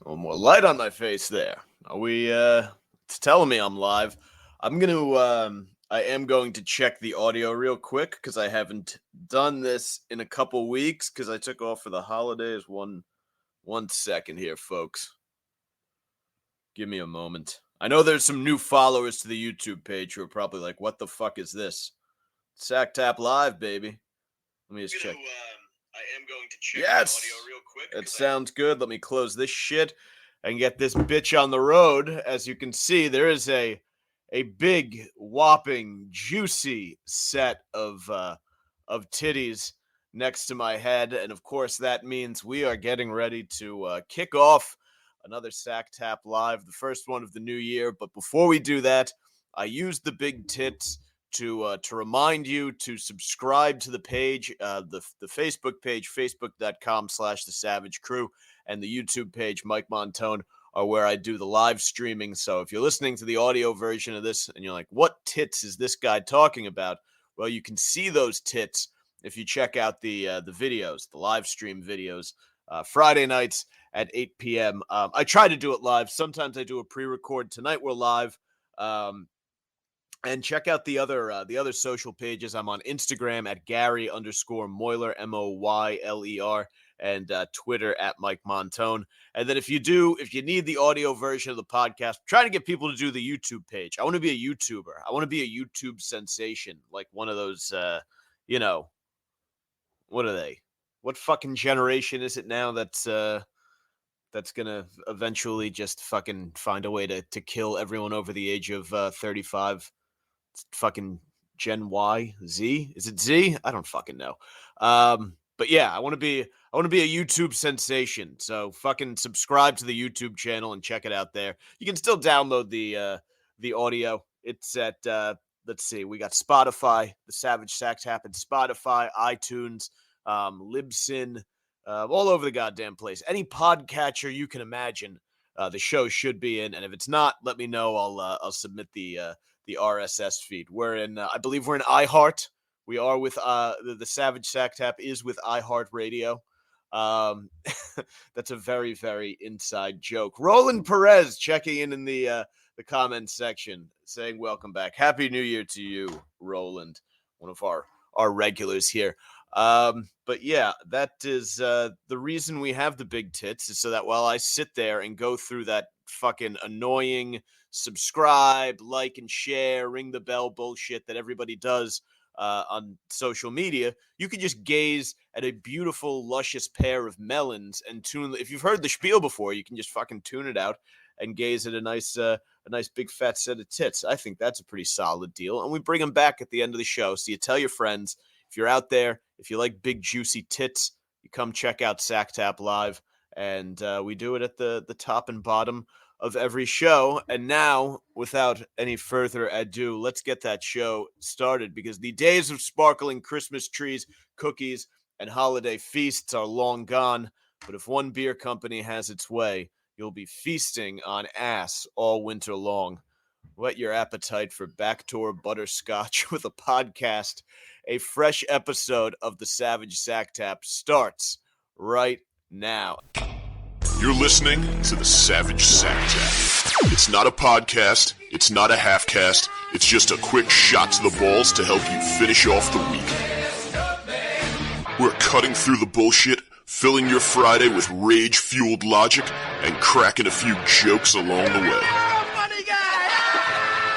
A little more light on my face there. Are we, it's telling me I'm live. I am going to check the audio real quick because I haven't done this in a couple weeks because I took off for the holidays. One second here, folks. Give me a moment. I know there's some new followers to the YouTube page who are probably like, what the fuck is this? Sacktap Live, baby. Let me just check. I am going to check the audio real quick. It sounds good. Let me close this shit and get this bitch on the road. As you can see, there is a big, whopping, juicy set of titties next to my head, and of course that means we are getting ready to kick off another Sacktap Live, the first one of the new year. But before we do that, I used the big tits to remind you to subscribe to the page, the Facebook page, facebook.com/the Savage Crew, and the YouTube page, Mike Montone, are where I do the live streaming. So if you're listening to the audio version of this and you're like, what tits is this guy talking about? Well, you can see those tits if you check out the videos, the live stream videos, Friday nights at 8 p.m. I try to do it live. Sometimes I do a pre-record. Tonight we're live. And check out the other social pages. I'm on Instagram at Gary_Moyler, Moyler, and Twitter at Mike Montone. And then if you need the audio version of the podcast, I'm trying to get people to do the YouTube page. I want to be a YouTuber. I want to be a YouTube sensation, like one of those, what are they? What fucking generation is it now that's gonna eventually just fucking find a way to kill everyone over the age of 35? Fucking Gen Y, Z? Is it Z? I don't fucking know. But yeah, I want to be a YouTube sensation. So fucking subscribe to the YouTube channel and check it out there. You can still download the audio. It's at let's see, we got Spotify, the Savage Sacktap, and Spotify, iTunes, Libsyn, all over the goddamn place. Any podcatcher you can imagine, the show should be in. And if it's not, let me know. I'll submit the RSS feed. We're in, I believe we're in iHeart. We are with the Savage Sacktap is with iHeartRadio. That's a very, very inside joke. Roland Perez checking in the comments section, saying welcome back. Happy New Year to you, Roland, one of our regulars here. But yeah, that is the reason we have the big tits, is so that while I sit there and go through that fucking annoying subscribe, like, and share, ring the bell bullshit that everybody does on social media, you can just gaze at a beautiful, luscious pair of melons and tune. If you've heard the spiel before, you can just fucking tune it out and gaze at a nice big fat set of tits. I think that's a pretty solid deal, and we bring them back at the end of the show. So you tell your friends, if you're out there, if you like big juicy tits, you come check out Sacktap Live, and we do it at the top and bottom of every show. And now, without any further ado, let's get that show started, because the days of sparkling Christmas trees, cookies, and holiday feasts are long gone. But if one beer company has its way, you'll be feasting on ass all winter long. Whet your appetite for backdoor butterscotch with a podcast. A fresh episode of the Savage Sacktap starts right now. You're listening to the Savage Sacktap. It's not a podcast, it's not a half-cast, it's just a quick shot to the balls to help you finish off the week. We're cutting through the bullshit, filling your Friday with rage-fueled logic, and cracking a few jokes along the way.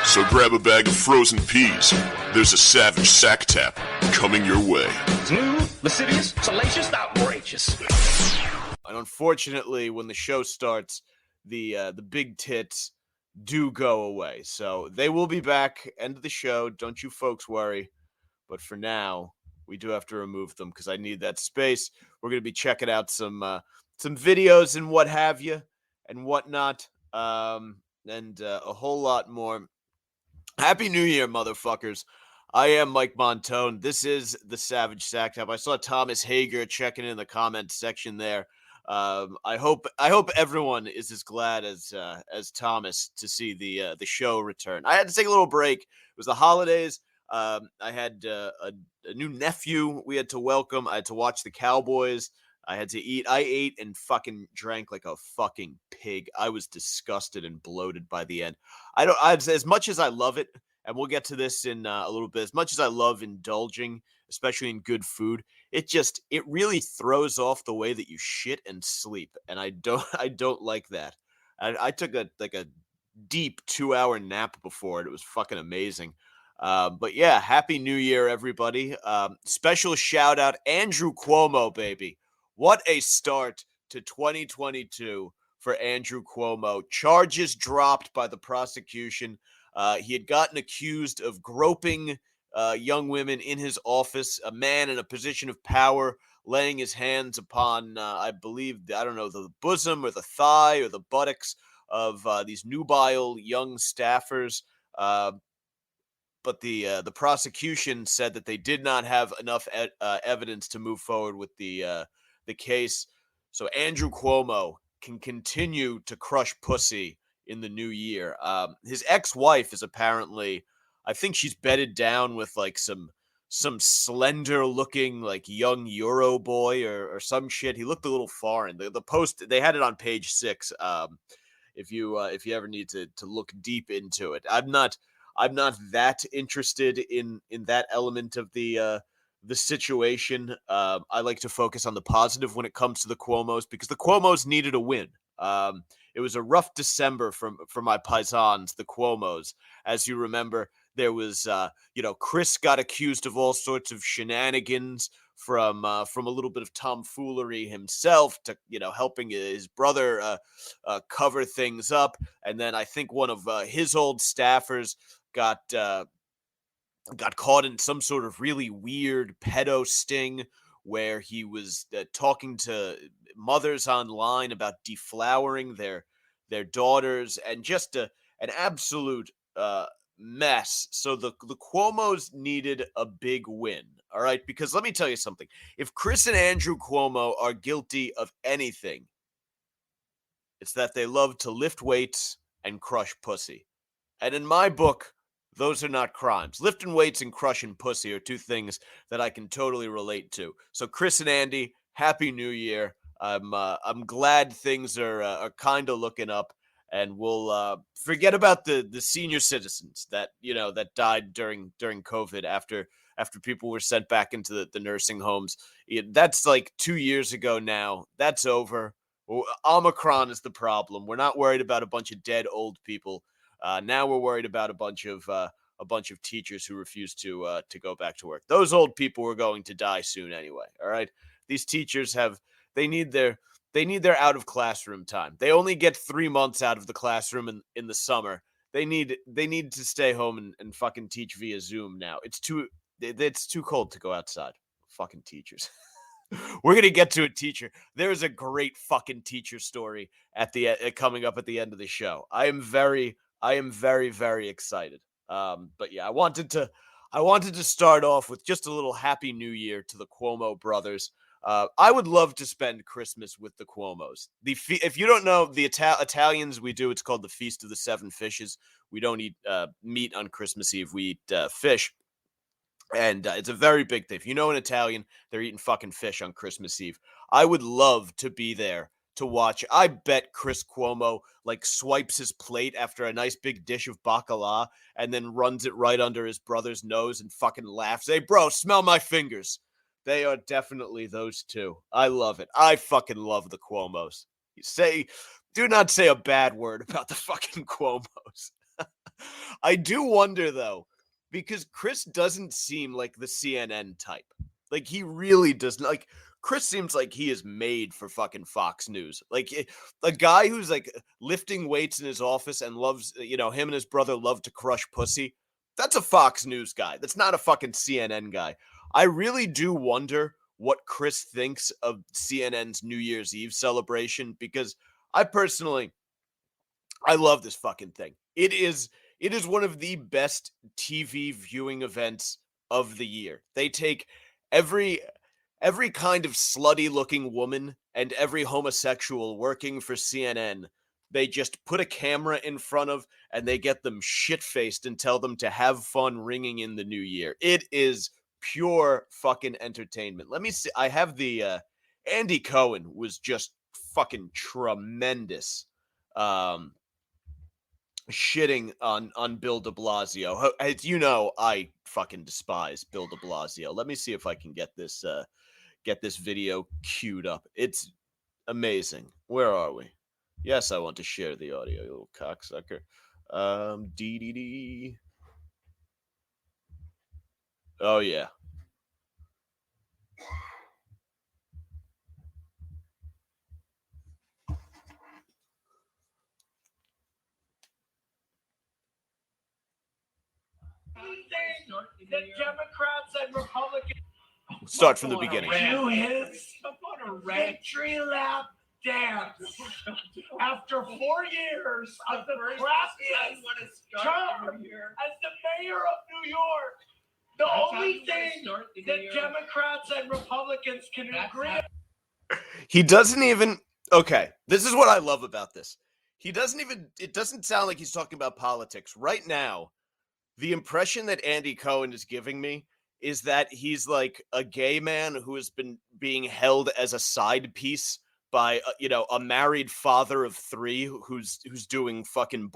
So grab a bag of frozen peas. There's a Savage Sacktap coming your way. Smooth, lascivious, salacious, outrageous. And unfortunately, when the show starts, the big tits do go away. So they will be back end of the show. Don't you folks worry. But for now, we do have to remove them because I need that space. We're going to be checking out some videos and what have you and whatnot, and a whole lot more. Happy New Year, motherfuckers. I am Mike Montone. This is the Savage Sacktap. I saw Thomas Hager checking in the comments section there. I hope everyone is as glad as Thomas to see the show return. I had to take a little break. It was the holidays. I had a new nephew we had to welcome. I had to watch the Cowboys I had to eat. I ate and fucking drank like a fucking pig. I was disgusted and bloated by the end. As much as I love it, and we'll get to this in a little bit, as much as I love indulging, especially in good food, it really throws off the way that you shit and sleep. And I don't like that. I took a deep 2 hour nap before it. It was fucking amazing. But yeah, happy New Year, everybody. Special shout out, Andrew Cuomo, baby. What a start to 2022 for Andrew Cuomo. Charges dropped by the prosecution. He had gotten accused of groping young women in his office, a man in a position of power, laying his hands upon, I believe, I don't know, the bosom or the thigh or the buttocks of these nubile young staffers. But the prosecution said that they did not have enough evidence to move forward with the case. So Andrew Cuomo can continue to crush pussy in the new year. His ex-wife is apparently, I think she's bedded down with like some slender looking like young Euro boy or some shit. He looked a little foreign. The post, they had it on page 6. If you ever need to look deep into it, I'm not that interested in that element of the situation. I like to focus on the positive when it comes to the Cuomos, because the Cuomos needed a win. It was a rough December for my paisans, the Cuomos. As you remember, there was Chris got accused of all sorts of shenanigans, from a little bit of tomfoolery himself to helping his brother cover things up, and then I think one of his old staffers got caught in some sort of really weird pedo sting where he was talking to mothers online about deflowering their daughters, and just an absolute mess. So the Cuomos needed a big win, all right? Because let me tell you something. If Chris and Andrew Cuomo are guilty of anything, it's that they love to lift weights and crush pussy. And in my book, those are not crimes. Lifting weights and crushing pussy are two things that I can totally relate to. So Chris and Andy, happy New Year. I'm glad things are kind of looking up, and we'll forget about the senior citizens that that died during COVID after people were sent back into the nursing homes. That's like 2 years ago now. That's over. Omicron is the problem. We're not worried about a bunch of dead old people. Now we're worried about a bunch of teachers who refuse to go back to work. Those old people are going to die soon anyway. All right, these teachers they need their out of classroom time. They only get 3 months out of the classroom in the summer. They need to stay home and fucking teach via Zoom now. It's too cold to go outside. Fucking teachers. We're gonna get to a teacher. There's a great fucking teacher story at the coming up at the end of the show. I am very, very excited. But yeah, I wanted to start off with just a little happy New Year to the Cuomo brothers. I would love to spend Christmas with the Cuomos. If you don't know, the Italians, it's called the Feast of the Seven Fishes. We don't eat meat on Christmas Eve. We eat fish. And it's a very big thing. If you know an Italian, they're eating fucking fish on Christmas Eve. I would love to be there to watch. I bet Chris Cuomo swipes his plate after a nice big dish of bacala and then runs it right under his brother's nose and fucking laughs. Hey, bro, smell my fingers. They are definitely those two. I love it. I fucking love the Cuomos. Do not say a bad word about the fucking Cuomos. I do wonder, though, because Chris doesn't seem like the CNN type. Like, he really doesn't. Like, Chris seems like he is made for fucking Fox News. Like, a guy who's lifting weights in his office and loves, him and his brother love to crush pussy. That's a Fox News guy. That's not a fucking CNN guy. I really do wonder what Chris thinks of CNN's New Year's Eve celebration, because I love this fucking thing. It is one of the best TV viewing events of the year. They take every kind of slutty looking woman and every homosexual working for CNN. They just put a camera in front of, and they get them shit-faced and tell them to have fun ringing in the new year. It is pure fucking entertainment. Let me see. I have the Andy Cohen was just fucking tremendous. Shitting on Bill de Blasio. As you know, I fucking despise Bill de Blasio. Let me see if I can get this video queued up. It's amazing. Where are we? Yes, I want to share the audio, you little cocksucker. DDD. Oh yeah. The Democrats and Republicans Start from the beginning. do his victory lap dance after 4 years of the crappiest term as the mayor of New York. The only thing that Democrats and Republicans can agree on. He doesn't even. Okay, this is what I love about this. He doesn't even. It doesn't sound like he's talking about politics right now. The impression that Andy Cohen is giving me is that he's like a gay man who has been being held as a side piece by a married father of 3 who's doing fucking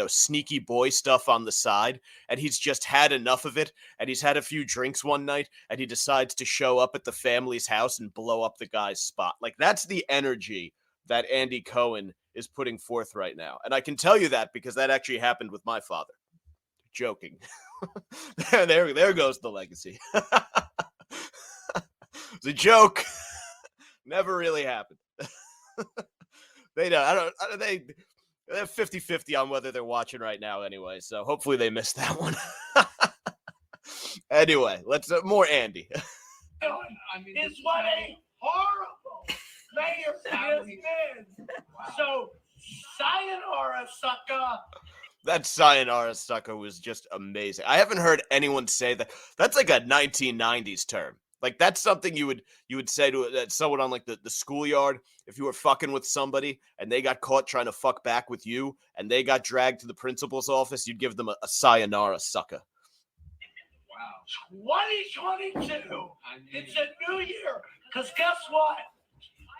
sneaky boy stuff on the side, and he's just had enough of it, and he's had a few drinks one night, and he decides to show up at the family's house and blow up the guy's spot. Like, that's the energy that Andy Cohen is putting forth right now, and I can tell you that because that actually happened with my father. Joking. there goes the legacy. It's a joke. Never really happened. They don't. They're 50-50 on whether they're watching right now anyway, so hopefully they missed that one. Anyway, let's more Andy. Is what a horrible mayor has been. So, sayonara, sucker. That sayonara sucker was just amazing. I haven't heard anyone say that. That's like a 1990s term. Like, that's something you would say to someone on like the schoolyard if you were fucking with somebody and they got caught trying to fuck back with you and they got dragged to the principal's office. You'd give them a sayonara sucker. Wow. 2022. It's a new year. Because guess what?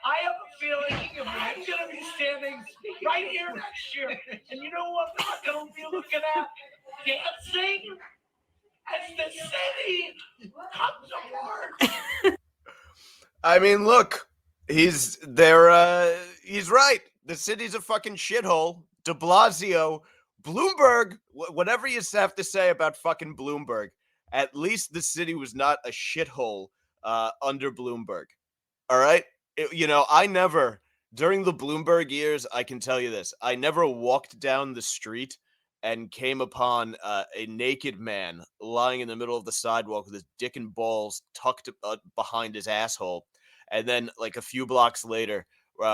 I have a feeling I'm going to be standing right here next year. And you know what I'm not going to be looking at? Dancing as the city comes apart. I mean, look, he's right. The city's a fucking shithole. De Blasio, Bloomberg, whatever you have to say about fucking Bloomberg, at least the city was not a shithole under Bloomberg. All right? I never, during the Bloomberg years, I can tell you this, I never walked down the street and came upon a naked man lying in the middle of the sidewalk with his dick and balls tucked behind his asshole. And then, like, a few blocks later,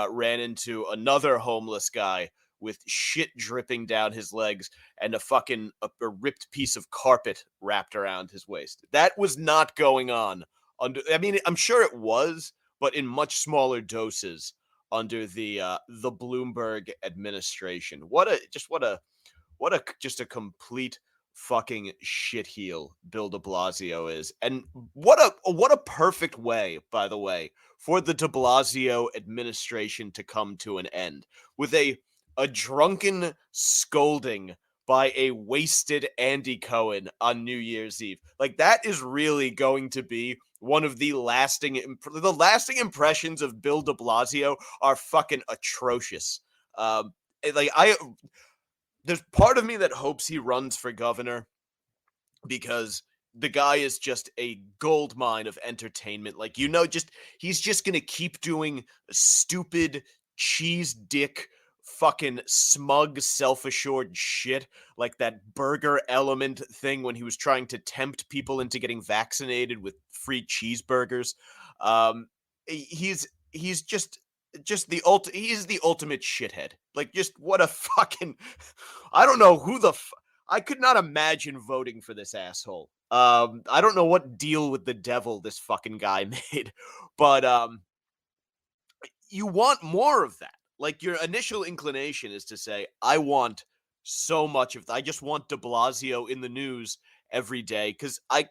ran into another homeless guy with shit dripping down his legs and a ripped piece of carpet wrapped around his waist. That was not going on I mean, I'm sure it was, but in much smaller doses under the Bloomberg administration. What a complete fucking shitheel Bill de Blasio is. And what a perfect way, by the way, for the de Blasio administration to come to an end with a drunken scolding by a wasted Andy Cohen on New Year's Eve. Like, that is really going to be one of the lasting impressions of Bill de Blasio are fucking atrocious. There's part of me that hopes he runs for governor because the guy is just a gold mine of entertainment. Like, he's just going to keep doing stupid cheese dick fucking smug self-assured shit like that Burger Element thing when he was trying to tempt people into getting vaccinated with free cheeseburgers. He's just the he's the ultimate shithead. Like, just what a fucking, I don't know who I could not imagine voting for this asshole. I don't know what deal with the devil this fucking guy made, but you want more of that. Like, your initial inclination is to say, I want so much of that. I just want de Blasio in the news every day, because I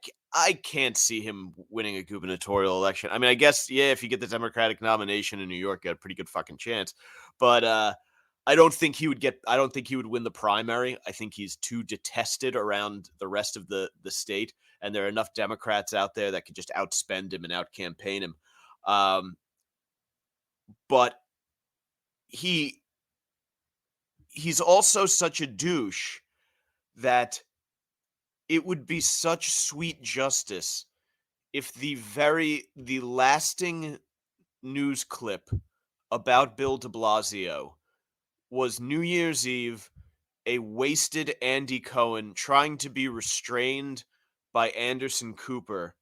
can't see him winning a gubernatorial election. I mean, I guess, yeah, if you get the Democratic nomination in New York, you got a pretty good fucking chance. But I don't think he would win the primary. I think he's too detested around the rest of the state, and there are enough Democrats out there that could just outspend him and out-campaign him. But he's also such a douche that it would be such sweet justice if the lasting news clip about Bill de Blasio was New Year's Eve, a wasted Andy Cohen trying to be restrained by Anderson Cooper,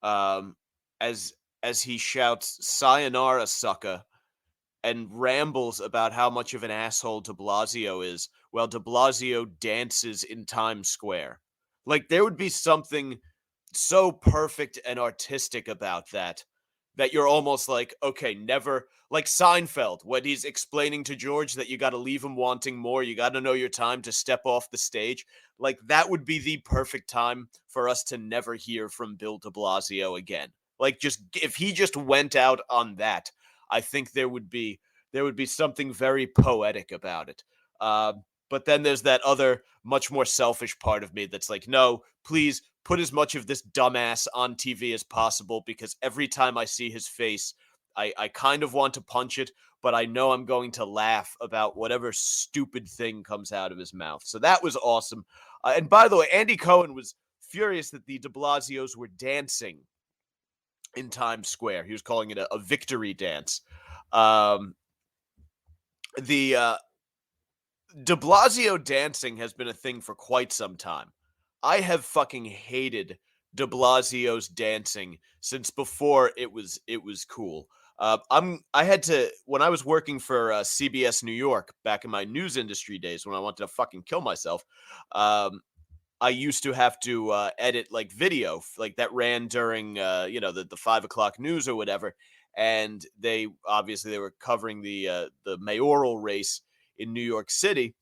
as he shouts "Sayonara, sucker," and rambles about how much of an asshole de Blasio is, while de Blasio dances in Times Square. Like, there would be something so perfect and artistic about that you're almost like, okay, never, like Seinfeld, when he's explaining to George that you got to leave him wanting more, you got to know your time to step off the stage. Like, that would be the perfect time for us to never hear from Bill de Blasio again. Like, just if he just went out on that, I think there would be something very poetic about it. But then there's that other, much more selfish part of me that's like, no, please put as much of this dumbass on TV as possible, because every time I see his face, I kind of want to punch it, but I know I'm going to laugh about whatever stupid thing comes out of his mouth. So that was awesome. And by the way, Andy Cohen was furious that the de Blasios were dancing in Times Square. He was calling it a victory dance. The de Blasio dancing has been a thing for quite some time. I have fucking hated de Blasio's dancing since before it was cool. I had to, when I was working for CBS New York back in my news industry days, when I wanted to fucking kill myself, I used to have to edit like video like that ran during the 5 o'clock news or whatever, and they were covering the mayoral race in New York City.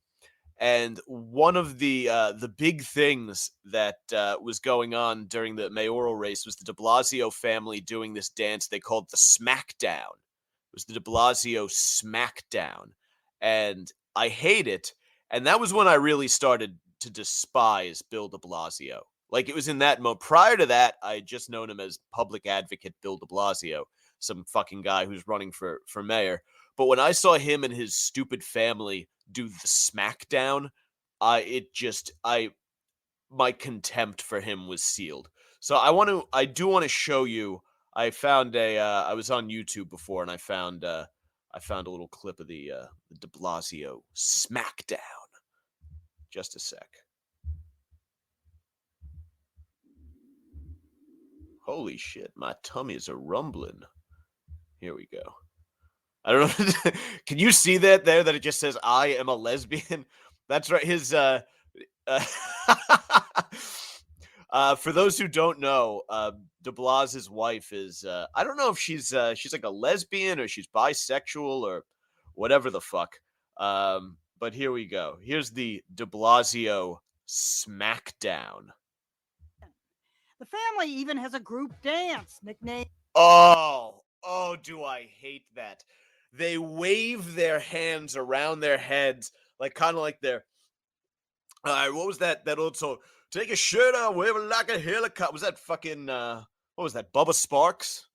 And one of the big things that was going on during the mayoral race was the de Blasio family doing this dance they called the Smackdown. It was the de Blasio Smackdown. And I hate it. And that was when I really started to despise Bill de Blasio. Like, it was in that moment. Prior to that, I had just known him as public advocate Bill de Blasio, some fucking guy who's running for mayor. But when I saw him and his stupid family do the Smackdown, my contempt for him was sealed. So I do want to show you. I found I was on YouTube before, and I found a little clip of the de Blasio Smackdown. Just a sec. Holy shit, my tummies are rumbling. Here we go. I don't know. Can you see that there? That it just says "I am a lesbian." That's right. His for those who don't know, de Blas's wife is I don't know if she's like a lesbian or she's bisexual or whatever the fuck. But here we go. Here's the de Blasio Smackdown. The family even has a group dance nicknamed. Oh, do I hate that. They wave their hands around their heads, like kind of like they're. What was that old song? Take your shirt off, wave it like a helicopter. Was that fucking? What was that? Bubba Sparks?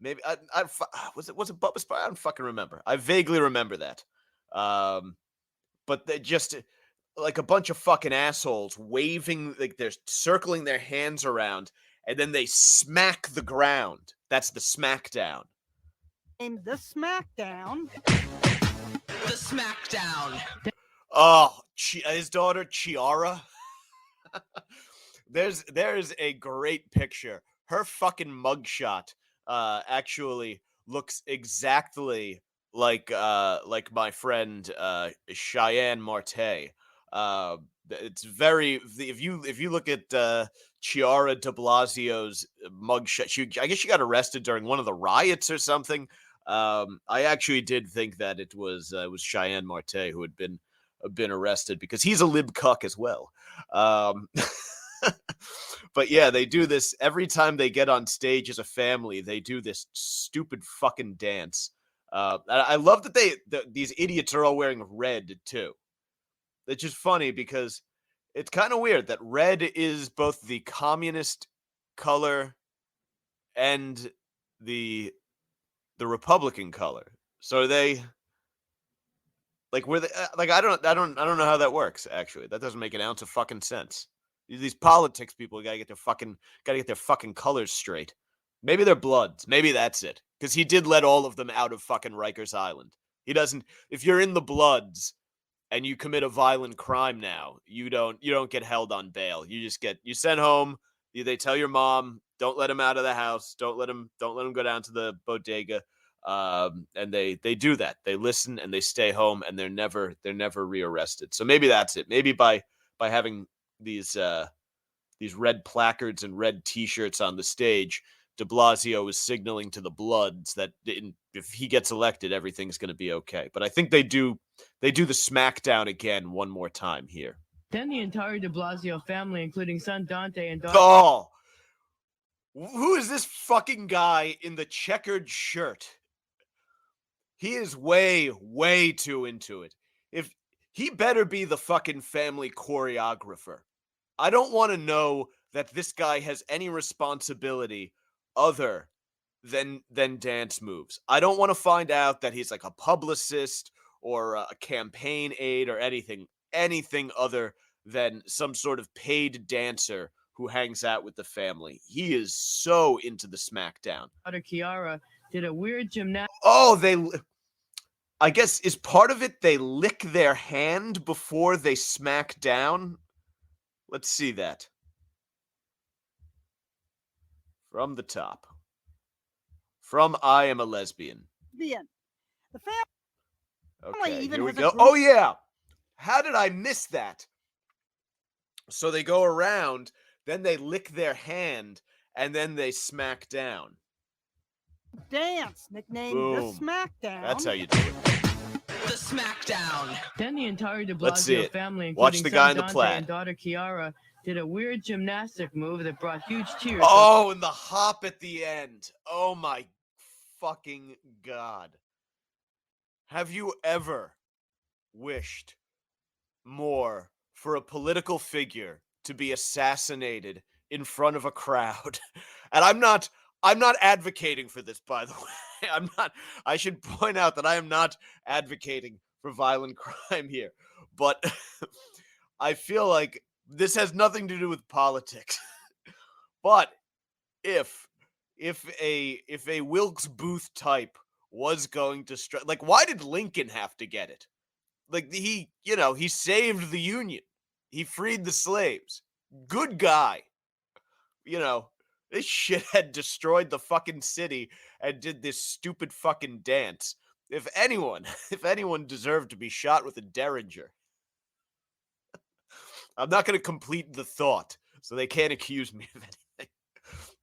Maybe was it Bubba Sparks? I don't fucking remember. I vaguely remember that. But they just like a bunch of fucking assholes waving, like they're circling their hands around, and then they smack the ground. That's the Smackdown. The Smackdown. The Smackdown. Oh, his daughter Chiara. There's a great picture. Her fucking mugshot actually looks exactly like my friend Cheyenne Marte. It's very, if you look at Chiara de Blasio's mugshot, I guess she got arrested during one of the riots or something. I actually did think that it was Cheyenne Marte who had been been arrested because he's a lib cuck as well. But yeah, they do this every time they get on stage as a family. They do this stupid fucking dance. I love that these idiots are all wearing red too. It's just funny because it's kind of weird that red is both the communist color and the Republican color. So they like where they like I don't know how that works actually. That doesn't make an ounce of fucking sense. These politics people gotta get their fucking colors straight. Maybe they're Bloods. Maybe that's it. Because he did let all of them out of fucking Rikers Island. He doesn't. If you're in the Bloods and you commit a violent crime now, you don't get held on bail. You just get sent home. They tell your mom, don't let him out of the house. Don't let him go down to the bodega. And they do that. They listen and they stay home and they're never rearrested. So maybe that's it. Maybe by having these red placards and red T-shirts on the stage, de Blasio is signaling to the Bloods that if he gets elected, everything's going to be okay. But I think they do the smackdown again one more time here. Then the entire de Blasio family, including son Dante and daughter... Oh! Who is this fucking guy in the checkered shirt? He is way, way too into it. If he better be the fucking family choreographer. I don't want to know that this guy has any responsibility other than dance moves. I don't want to find out that he's like a publicist or a campaign aide or anything other than some sort of paid dancer who hangs out with the family. He is so into the smackdown. Kiara did a weird gymnastics. Oh, I guess is part of it they lick their hand before they smack down? Let's see that. From the top. From I Am a Lesbian. The family Okay, even here we has a go. group- Oh, yeah. How did I miss that? So they go around, then they lick their hand, and then they smack down. dance nicknamed Boom. the Smackdown. That's how you do it. The Smackdown. Then the entire de Let's see Blasio it. family, including Watch the son guy in the Dante plaid. and daughter Kiara, did a weird gymnastic move that brought huge tears. Oh, and the hop at the end. Oh, my fucking God. Have you ever wished more for a political figure to be assassinated in front of a crowd? And I'm not advocating for this, by the way. I should point out that I am not advocating for violent crime here. But I feel like this has nothing to do with politics. But if a Wilkes Booth type was going to strike, like, why did Lincoln have to get it? Like, he saved the Union. He freed the slaves. Good guy. This shithead destroyed the fucking city and did this stupid fucking dance. If anyone deserved to be shot with a derringer, I'm not going to complete the thought, so they can't accuse me of anything.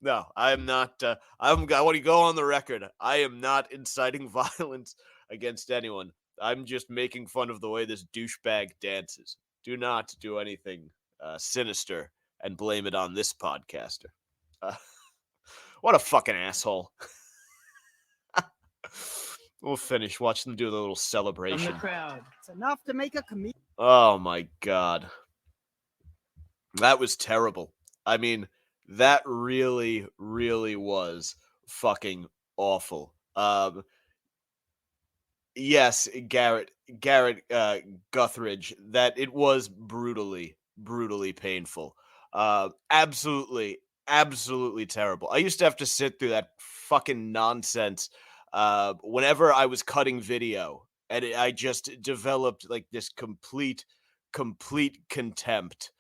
No, I am not. I want to go on the record. I am not inciting violence against anyone. I'm just making fun of the way this douchebag dances. Do not do anything sinister and blame it on this podcaster. What a fucking asshole. We'll finish. Watch them do the little From celebration. the crowd. It's enough to make a comedian. Oh my God. That was terrible. I mean, that really, really was fucking awful. Yes, Garrett Guthridge, that it was brutally, brutally painful. Absolutely terrible. I used to have to sit through that fucking nonsense whenever I was cutting video, and I just developed like this complete contempt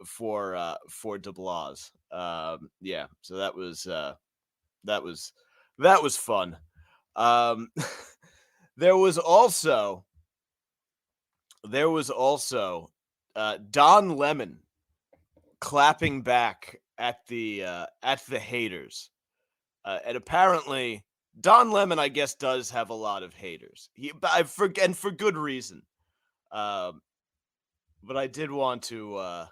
for De Blas. Yeah, so that was fun. There was also Don Lemon clapping back at the haters, and apparently Don Lemon, I guess, does have a lot of haters. For good reason. But I did want to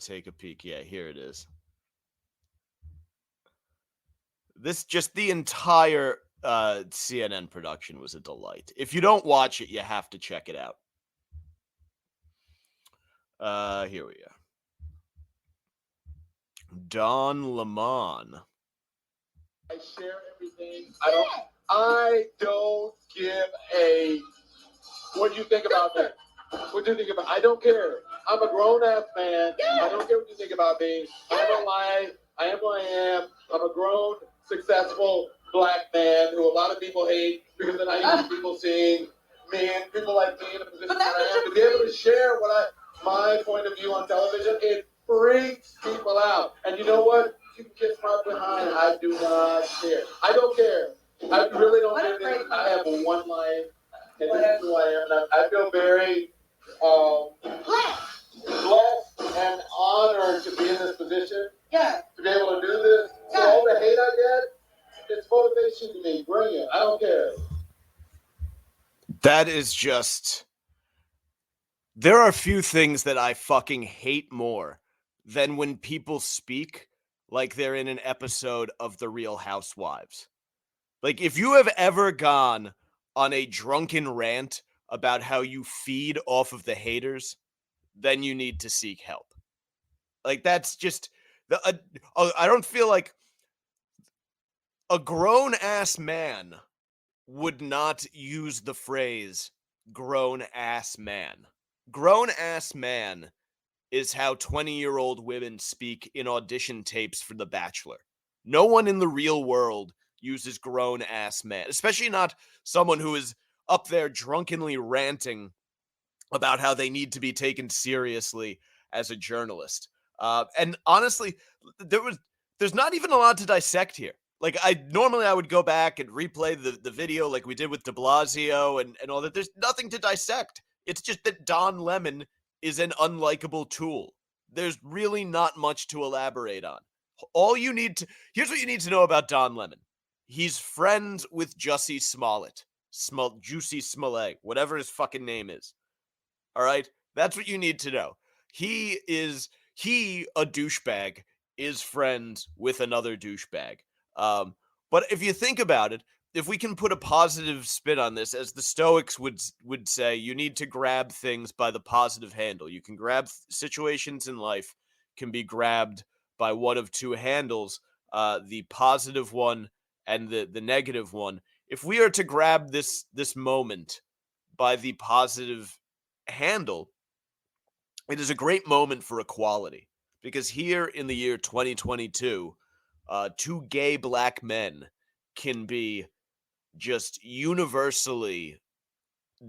take a peek. Yeah, here it is. This just the entire CNN production was a delight. If you don't watch it, you have to check it out. Here we are. Don Lemon. I share everything. I don't give a. What do you think about that? What do you think about? I don't care. I'm a grown-ass man. I don't care what you think about me. I'm alive. I am who I am. I'm a grown, successful black man who a lot of people hate because they're not used to people seeing me and people like me in a position that I am to be able to share my point of view on television. It freaks people out. And you know what? You can kiss my behind. I do not care. I don't care. I really don't care. I have one life, and this is who I am. And I feel very blessed and honored to be in this position. Yeah. To be able to do this. So all the hate I get, it's motivation to me. Bring it. I don't care. That is just... There are few things that I fucking hate more than when people speak like they're in an episode of The Real Housewives. Like, if you have ever gone on a drunken rant about how you feed off of the haters, then you need to seek help. Like, that's just... I don't feel like a grown-ass man would not use the phrase grown-ass man. Grown-ass man is how 20-year-old women speak in audition tapes for The Bachelor. No one in the real world uses grown-ass man, especially not someone who is up there drunkenly ranting about how they need to be taken seriously as a journalist. And honestly, there's not even a lot to dissect here. Like, I would go back and replay the video like we did with de Blasio and all that. There's nothing to dissect. It's just that Don Lemon is an unlikable tool. There's really not much to elaborate on. Here's what you need to know about Don Lemon. He's friends with Jussie Smollett. Juicy Smollett, whatever his fucking name is. All right? That's what you need to know. He, a douchebag, is friends with another douchebag. But if you think about it, if we can put a positive spin on this, as the Stoics would say, you need to grab things by the positive handle. You can grab situations in life can be grabbed by one of two handles, the positive one and the negative one. If we are to grab this moment by the positive handle, it is a great moment for equality, because here in the year 2022, two gay black men can be just universally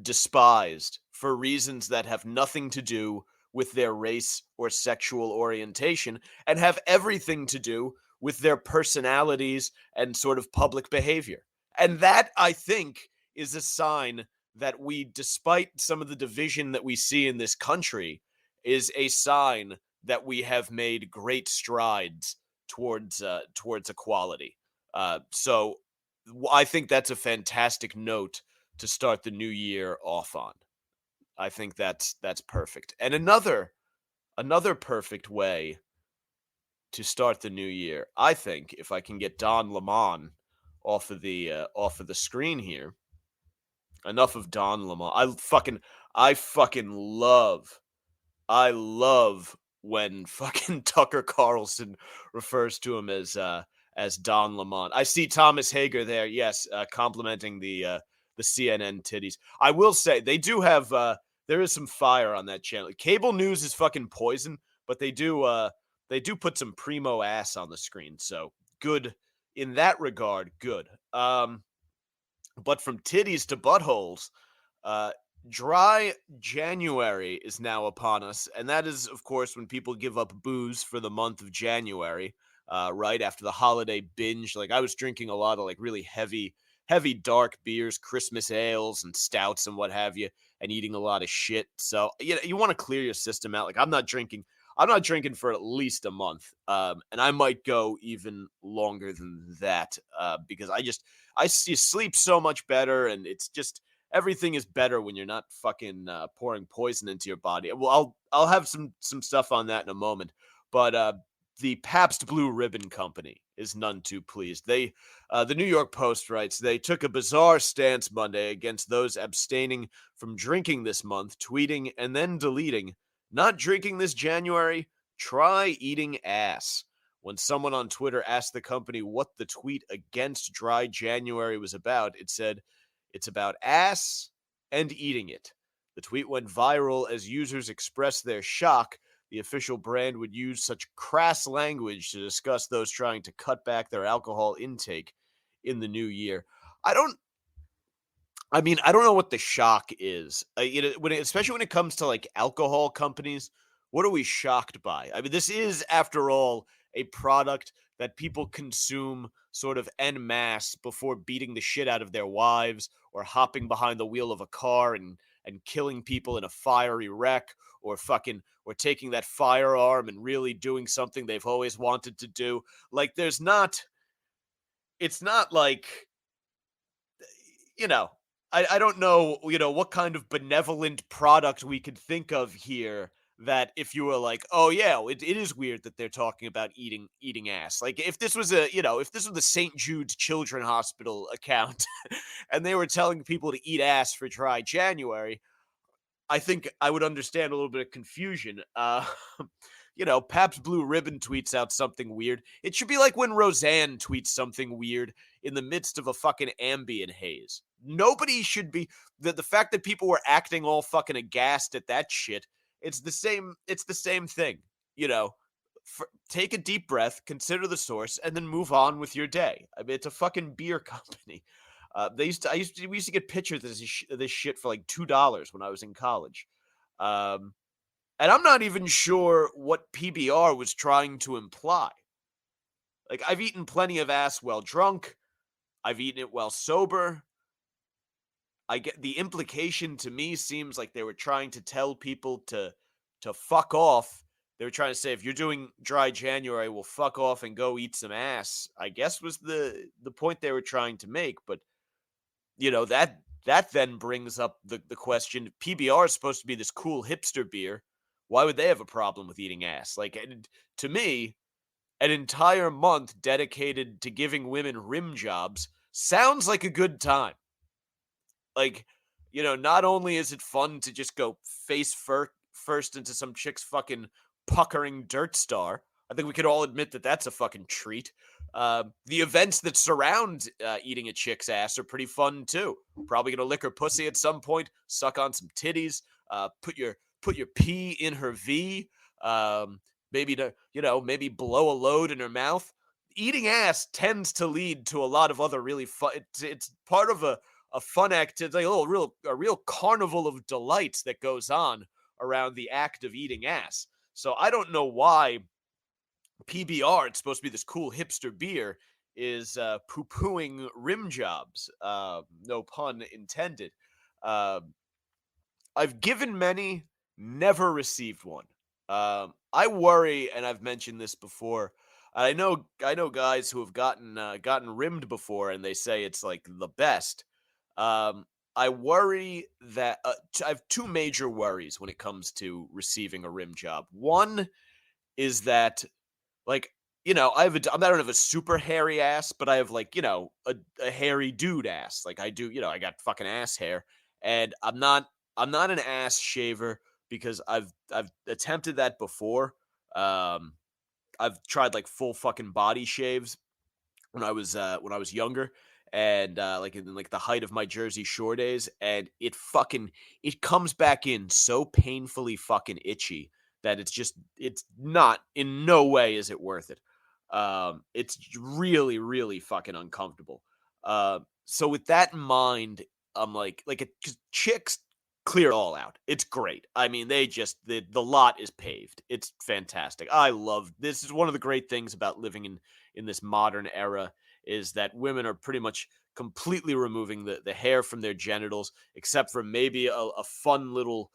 despised for reasons that have nothing to do with their race or sexual orientation and have everything to do with their personalities and sort of public behavior. And that, I think, is a sign that we, despite some of the division that we see in this country, is a sign that we have made great strides towards equality. So I think that's a fantastic note to start the new year off on. I think that's perfect. And another perfect way to start the new year, I think, if I can get Don Lemon off of the screen here. Enough of Don Lemon. I love when fucking Tucker Carlson refers to him as Don Lemon. I see Thomas Hager there. Yes, complimenting the CNN titties. I will say they do have there is some fire on that channel. Cable news is fucking poison, but they do put some primo ass on the screen. So good in that regard. Good. But from titties to buttholes, dry January is now upon us, and that is, of course, when people give up booze for the month of January, right after the holiday binge. Like, I was drinking a lot of like really heavy dark beers, Christmas ales and stouts and what have you, and eating a lot of shit. So you want to clear your system out. Like, I'm not drinking for at least a month, and I might go even longer than that, because I sleep so much better, and it's just everything is better when you're not fucking pouring poison into your body. Well, I'll have some stuff on that in a moment, but the Pabst Blue Ribbon Company is none too pleased. The New York Post writes, they took a bizarre stance Monday against those abstaining from drinking this month, tweeting and then deleting, "Not drinking this January? Try eating ass." When someone on Twitter asked the company what the tweet against Dry January was about, it said, "It's about ass and eating it." The tweet went viral as users expressed their shock the official brand would use such crass language to discuss those trying to cut back their alcohol intake in the new year. I don't know what the shock is. Especially when it comes to like alcohol companies, what are we shocked by? I mean, this is, after all, a product that people consume sort of en masse before beating the shit out of their wives or hopping behind the wheel of a car and killing people in a fiery wreck, or taking that firearm and really doing something they've always wanted to do. Like, it's not like, I don't know, what kind of benevolent product we could think of here that if you were like, oh yeah, it is weird that they're talking about eating ass. Like, if this was the St. Jude's Children Hospital account and they were telling people to eat ass for Dry January, I think I would understand a little bit of confusion. Pabst Blue Ribbon tweets out something weird. It should be like when Roseanne tweets something weird in the midst of a fucking Ambien haze. Nobody should be. The fact that people were acting all fucking aghast at that shit, it's the same thing. Take a deep breath, consider the source, and then move on with your day. I mean, it's a fucking beer company. We used to get pictures of this shit for like $2 when I was in college. And I'm not even sure what PBR was trying to imply. Like, I've eaten plenty of ass while drunk. I've eaten it while sober. I get the implication to me seems like they were trying to tell people to fuck off. They were trying to say, if you're doing Dry January, well, fuck off and go eat some ass, I guess was the point they were trying to make. But that then brings up the question, PBR is supposed to be this cool hipster beer. Why would they have a problem with eating ass? Like, to me, an entire month dedicated to giving women rim jobs sounds like a good time. Like, not only is it fun to just go face first into some chick's fucking puckering dirt star, I think we could all admit that that's a fucking treat. The events that surround eating a chick's ass are pretty fun too. Probably gonna lick her pussy at some point, suck on some titties, put your pee in her V, maybe blow a load in her mouth. Eating ass tends to lead to a lot of other really fun. It's part of a fun activity, like a real carnival of delights that goes on around the act of eating ass. So I don't know why PBR, it's supposed to be this cool hipster beer, is poo-pooing rim jobs. No pun intended. I've given many, never received one. I worry, and I've mentioned this before. I know guys who have gotten rimmed before, and they say it's like the best. I worry that I have two major worries when it comes to receiving a rim job. One is that, like, I don't have a super hairy ass, but I have, like, a hairy dude ass. Like, I do, I got fucking ass hair, and I'm not an ass shaver because I've attempted that before. I've tried like full fucking body shaves when I was younger, and like in like the height of my Jersey Shore days, and it comes back in so painfully fucking itchy that it's not, in no way is it worth it. It's really, really fucking uncomfortable. So with that in mind, I'm like, 'cause chicks clear it all out. It's great. I mean, the lot is paved. It's fantastic. I love this. Is one of the great things about living in this modern era, is that women are pretty much completely removing the hair from their genitals, except for maybe a fun little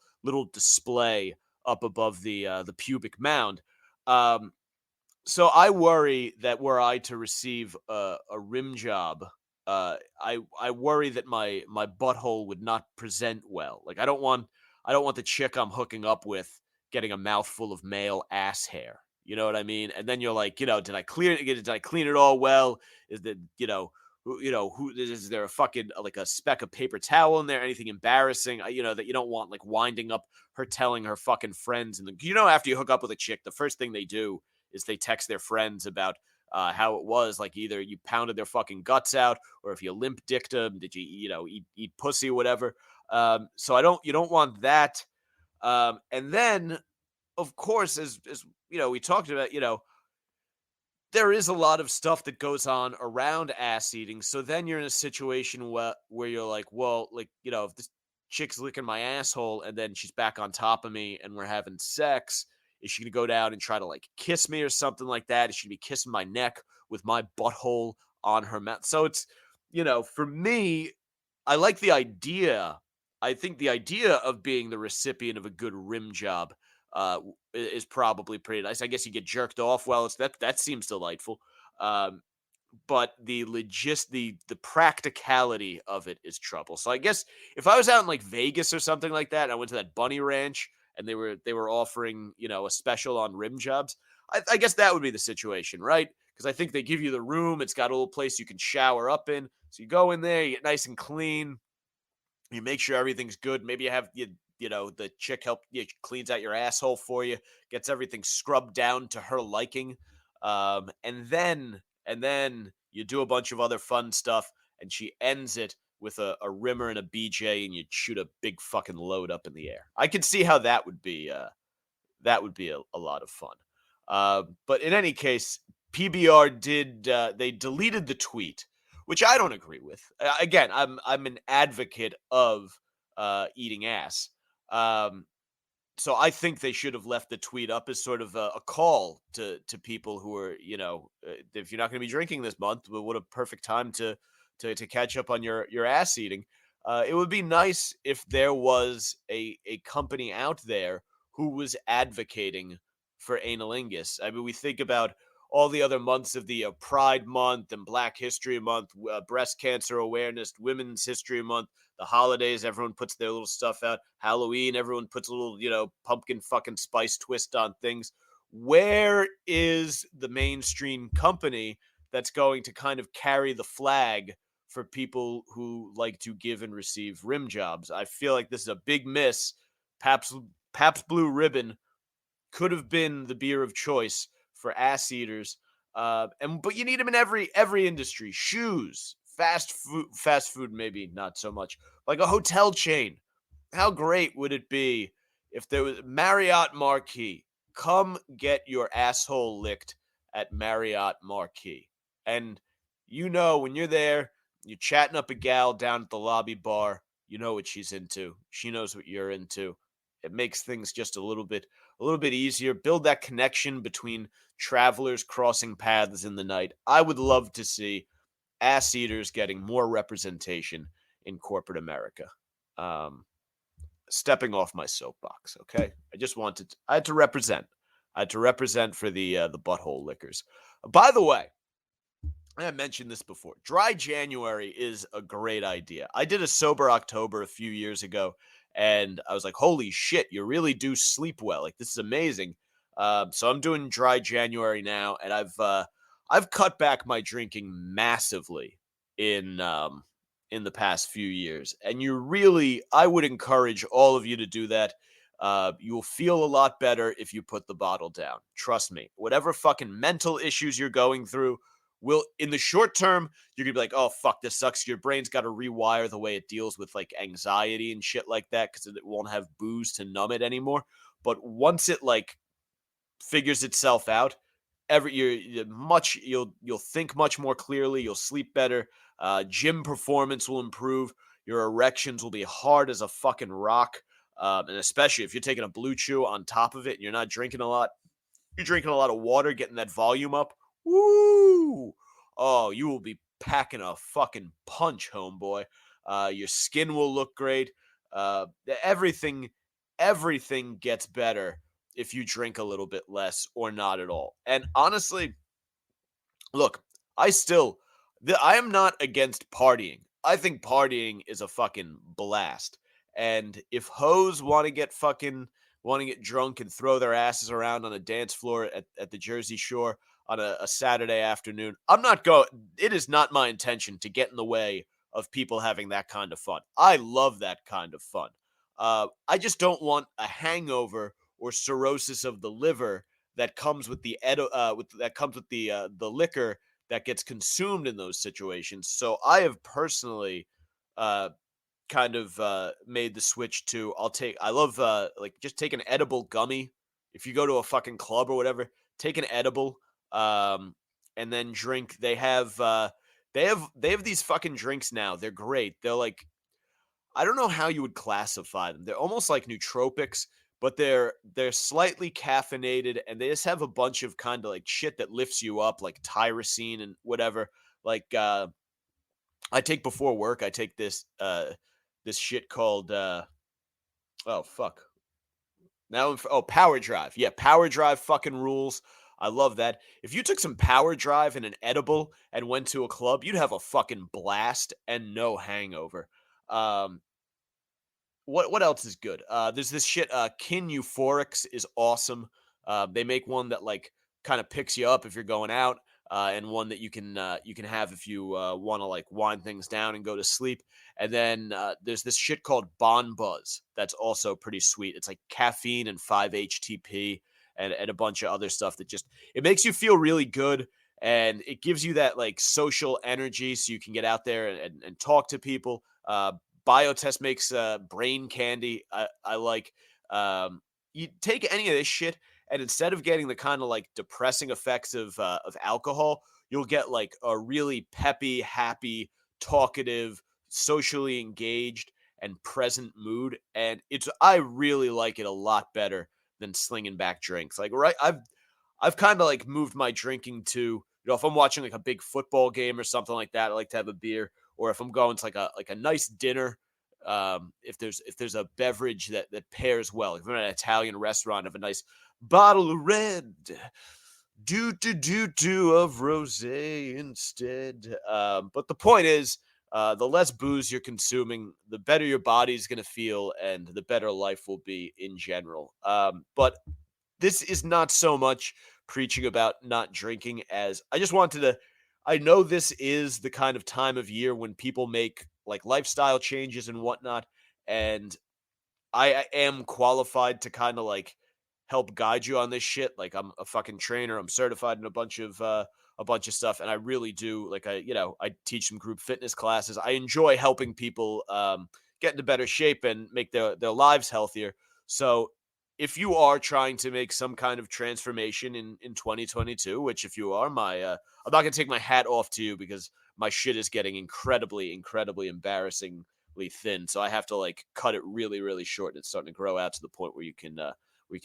display up above the pubic mound. So I worry that were I to receive a rim job I worry that my butthole would not present well. Like I don't want the chick I'm hooking up with getting a mouthful of male ass hair. You know what I mean? And then you're like, did I clean it? Did I clean it all well? Is that who is there a fucking like a speck of paper towel in there? Anything embarrassing? That you don't want like winding up her telling her fucking friends. And after you hook up with a chick, the first thing they do is they text their friends about how it was. Like either you pounded their fucking guts out, or if you limp dicked them, did you eat pussy or whatever. So you don't want that. And then of course, as we talked about, there is a lot of stuff that goes on around ass eating. So then you're in a situation where you're like, well, like, if this chick's licking my asshole and then she's back on top of me and we're having sex, is she going to go down and try to like kiss me or something like that? Is she going to be kissing my neck with my butthole on her mouth? So it's, for me, I like the idea. I think the idea of being the recipient of a good rim job is probably pretty nice. I guess you get jerked off. Well, that seems delightful. But the practicality of it is trouble. So I guess if I was out in like Vegas or something like that, and I went to that bunny ranch and they were offering a special on rim jobs, I guess that would be the situation, right? Because I think they give you the room. It's got a little place you can shower up in. So you go in there, you get nice and clean. You make sure everything's good. Maybe you have the chick help you, cleans out your asshole for you, gets everything scrubbed down to her liking, and then you do a bunch of other fun stuff, and she ends it with a rimmer and a BJ, and you shoot a big fucking load up in the air. I could see how that would be a lot of fun. But in any case, PBR they deleted the tweet, which I don't agree with. Again, I'm an advocate of eating ass. So I think they should have left the tweet up as sort of a call to people who are, if you're not going to be drinking this month, well, what a perfect time to catch up on your ass eating. It would be nice if there was a company out there who was advocating for analingus. I mean, we think about all the other months of the Pride Month and Black History Month, Breast Cancer Awareness, Women's History Month, the holidays, everyone puts their little stuff out. Halloween, everyone puts a little, pumpkin fucking spice twist on things. Where is the mainstream company that's going to kind of carry the flag for people who like to give and receive rim jobs? I feel like this is a big miss. Pabst Blue Ribbon could have been the beer of choice for ass eaters. But you need them in every industry. Shoes, fast food, maybe not so much. Like a hotel chain. How great would it be if there was Marriott Marquis? Come get your asshole licked at Marriott Marquis. And when you're there, you're chatting up a gal down at the lobby bar. You know what she's into. She knows what you're into. It makes things just a little bit easier. Build that connection between travelers crossing paths in the night. I would love to see ass eaters getting more representation in corporate America. Stepping off my soapbox, okay? I had to represent. I had to represent for the butthole lickers. By the way, I mentioned this before. Dry January is a great idea. I did a sober October a few years ago, and I was like, holy shit, you really do sleep well. Like, this is amazing. So I'm doing Dry January now, and I've cut back my drinking massively in the past few years. And I would encourage all of you to do that. You'll feel a lot better if you put the bottle down. Trust me. Whatever fucking mental issues you're going through, in the short term, you're gonna be like, oh fuck, this sucks. Your brain's got to rewire the way it deals with like anxiety and shit like that because it won't have booze to numb it anymore. But once it like figures itself out, you'll think much more clearly. You'll sleep better. Gym performance will improve. Your erections will be hard as a fucking rock. And especially if you're taking a Blue Chew on top of it and you're not drinking a lot, you're drinking a lot of water, getting that volume up. Woo! Oh, you will be packing a fucking punch, homeboy. Your skin will look great. Everything gets better if you drink a little bit less or not at all. And honestly, look, I am not against partying. I think partying is a fucking blast. And if hoes want to get drunk and throw their asses around on a dance floor at the Jersey Shore on a Saturday afternoon, I'm not going. It is not my intention to get in the way of people having that kind of fun. I love that kind of fun. I just don't want a hangover or cirrhosis of the liver that comes with the liquor that gets consumed in those situations. So I have personally uh, kind of made the switch to I love like just take an edible gummy. If you go to a fucking club or whatever, take an edible and then drink. They have these fucking drinks now. They're great. They're like, I don't know how you would classify them. They're almost like nootropics, but they're slightly caffeinated, and they just have a bunch of kind of like shit that lifts you up, like tyrosine and whatever. Like I take before work, I take this shit called oh fuck. Power Drive. Yeah, Power Drive fucking rules. I love that. If you took some Power Drive and an edible and went to a club, you'd have a fucking blast and no hangover. Um, what else is good? There's this shit. Kin Euphorics is awesome. They make one that like kind of picks you up if you're going out, and one that you can have if you want to like wind things down and go to sleep. And then there's this shit called Bon Buzz that's also pretty sweet. It's like caffeine and 5-HTP and a bunch of other stuff that just it makes you feel really good. And it gives you that like social energy so you can get out there and talk to people. Biotest makes brain candy. I like you take any of this shit, and instead of getting the kind of like depressing effects of alcohol, you'll get like a really peppy, happy, talkative, socially engaged, and present mood. And I really like it a lot better than slinging back drinks. Like I've kind of like moved my drinking to, if I'm watching like a big football game or something like that, I like to have a beer. Or if I'm going to like a nice dinner, if there's a beverage that pairs well, if I'm at an Italian restaurant, of a nice bottle of red, do of rosé instead. But the point is, the less booze you're consuming, the better your body's gonna feel, and the better life will be in general. But this is not so much preaching about not drinking as I just wanted to. I know this is the kind of time of year when people make like lifestyle changes and whatnot, and I am qualified to kind of like help guide you on this shit. Like I'm a fucking trainer. I'm certified in a bunch of stuff, and I really do like I teach some group fitness classes. I enjoy helping people get into better shape and make their lives healthier. So if you are trying to make some kind of transformation in 2022, which if you are, I'm not gonna take my hat off to you because my shit is getting incredibly, incredibly embarrassingly thin. So I have to like cut it really, really short, and it's starting to grow out to the point where you can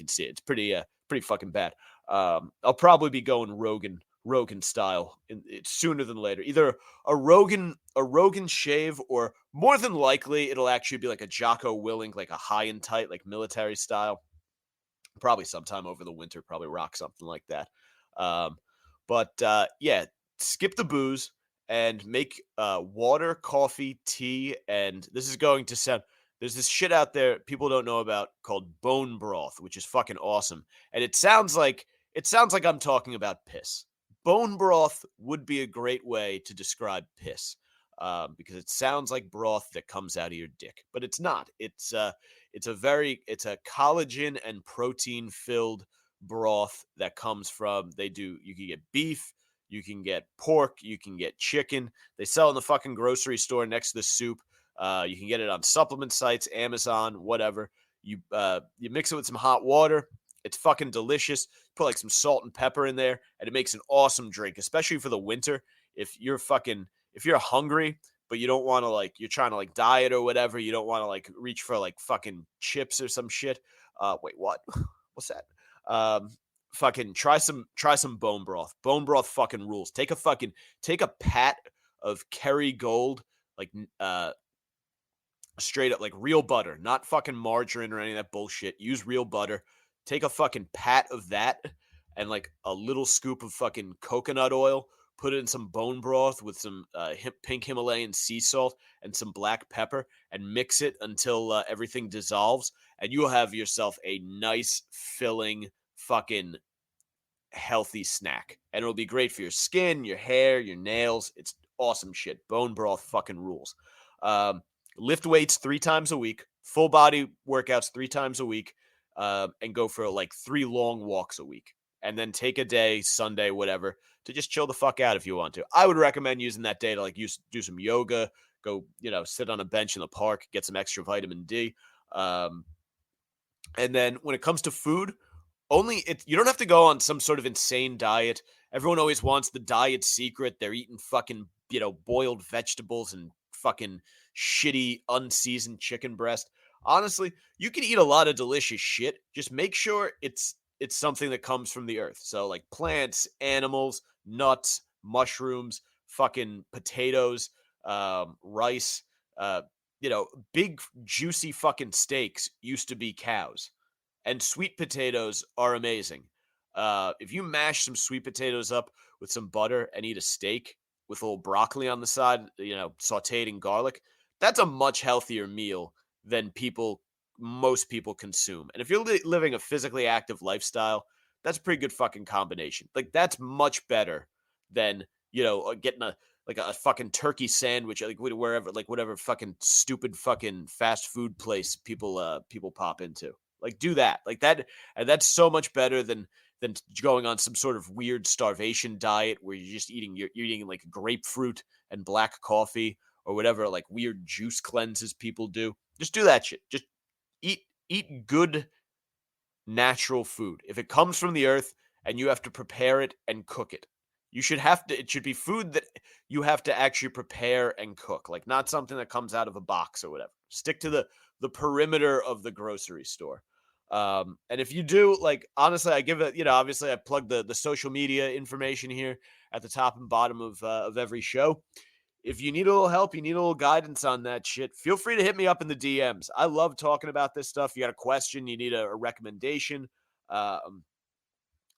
see it. It's pretty fucking bad. I'll probably be going Rogan style it's sooner than later. Either a Rogan shave, or more than likely it'll actually be like a Jocko Willink, like a high and tight, like military style. Probably sometime over the winter, probably rock something like that. Um, but yeah, skip the booze and make water, coffee, tea, and this is going to sound. There's this shit out there people don't know about called bone broth, which is fucking awesome. And it sounds like I'm talking about piss. Bone broth would be a great way to describe piss, because it sounds like broth that comes out of your dick, but it's not. It's a collagen and protein filled broth that comes from you can get beef, you can get pork, you can get chicken. They sell in the fucking grocery store next to the soup. You can get it on supplement sites, Amazon, whatever. You mix it with some hot water. It's fucking delicious. Put like some salt and pepper in there, and it makes an awesome drink, especially for the winter. If you're hungry, but you don't want to like, you're trying to like diet or whatever, you don't want to like reach for like fucking chips or some shit. Wait, what? What's that? Fucking try some bone broth. Bone broth fucking rules. Take a pat of Kerrygold, like straight up like real butter, not fucking margarine or any of that bullshit. Use real butter. Take a fucking pat of that and like a little scoop of fucking coconut oil. put it in some bone broth with some pink Himalayan sea salt and some black pepper, and mix it until everything dissolves, and you'll have yourself a nice, filling, fucking healthy snack. And it'll be great for your skin, your hair, your nails. It's awesome shit. Bone broth fucking rules. Lift weights 3 times a week, full body workouts 3 times a week, and go for like 3 long walks a week. And then take a day, Sunday, whatever, to just chill the fuck out if you want to. I would recommend using that day to like do some yoga, go, sit on a bench in the park, get some extra vitamin D. And then when it comes to food, you don't have to go on some sort of insane diet. Everyone always wants the diet secret. They're eating fucking, boiled vegetables and fucking shitty unseasoned chicken breast. Honestly, you can eat a lot of delicious shit. Just make sure it's something that comes from the earth. So like plants, animals, nuts, mushrooms, fucking potatoes, rice, big juicy fucking steaks used to be cows. And sweet potatoes are amazing. If you mash some sweet potatoes up with some butter and eat a steak with a little broccoli on the side, sauteed in garlic, that's a much healthier meal than most people consume. And if you're living a physically active lifestyle, that's a pretty good fucking combination. Like, that's much better than, getting a fucking turkey sandwich, like wherever, like whatever fucking stupid fucking fast food place people pop into. Like, do that. Like that, and that's so much better than going on some sort of weird starvation diet where you're just you're eating like grapefruit and black coffee or whatever, like weird juice cleanses people do. Just do that shit. Just eat good natural food. If it comes from the earth and you have to prepare it and cook it, it should be food that you have to actually prepare and cook, like not something that comes out of a box or whatever. Stick to the perimeter of the grocery store. And if you do, like, honestly, I give it, obviously I plug the social media information here at the top and bottom of every show. If you need a little help, you need a little guidance on that shit, feel free to hit me up in the DMs. I love talking about this stuff. You got a question, you need a recommendation,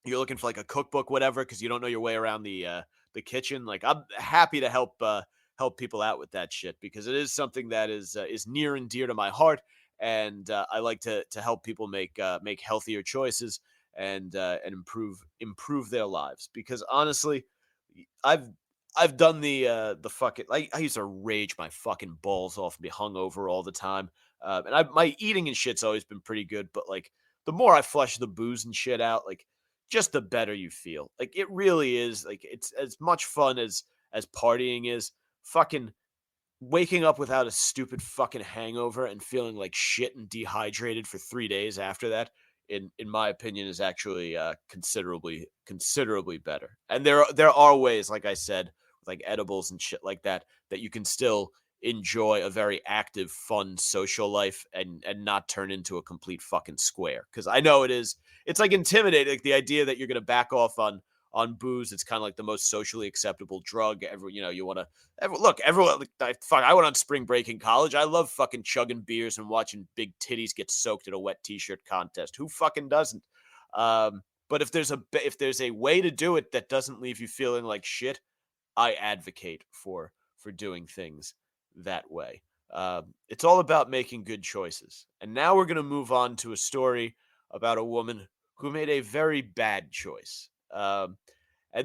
you're looking for like a cookbook, whatever, because you don't know your way around the kitchen. Like, I'm happy to help people out with that shit, because it is something that is near and dear to my heart, and I like to help people make healthier choices and improve their lives. Because honestly, I've done the fucking, I used to rage my fucking balls off and be hungover all the time, and my eating and shit's always been pretty good, but like the more I flush the booze and shit out, like, just the better you feel. Like, it really is, like, it's as much fun as partying is. Fucking waking up without a stupid fucking hangover and feeling like shit and dehydrated for 3 days after that, in my opinion, is actually considerably better. And there are ways, like I said, like edibles and shit like that you can still enjoy a very active, fun social life and not turn into a complete fucking square. Because I know it's like intimidating, like the idea that you're gonna back off on booze. It's kind of like the most socially acceptable drug ever. You want to look, everyone. I went on spring break in college. I love fucking chugging beers and watching big titties get soaked at a wet t-shirt contest. Who fucking doesn't? But if there's a way to do it that doesn't leave you feeling like shit, I advocate for doing things that way. It's all about making good choices. And now we're going to move on to a story about a woman who made a very bad choice. And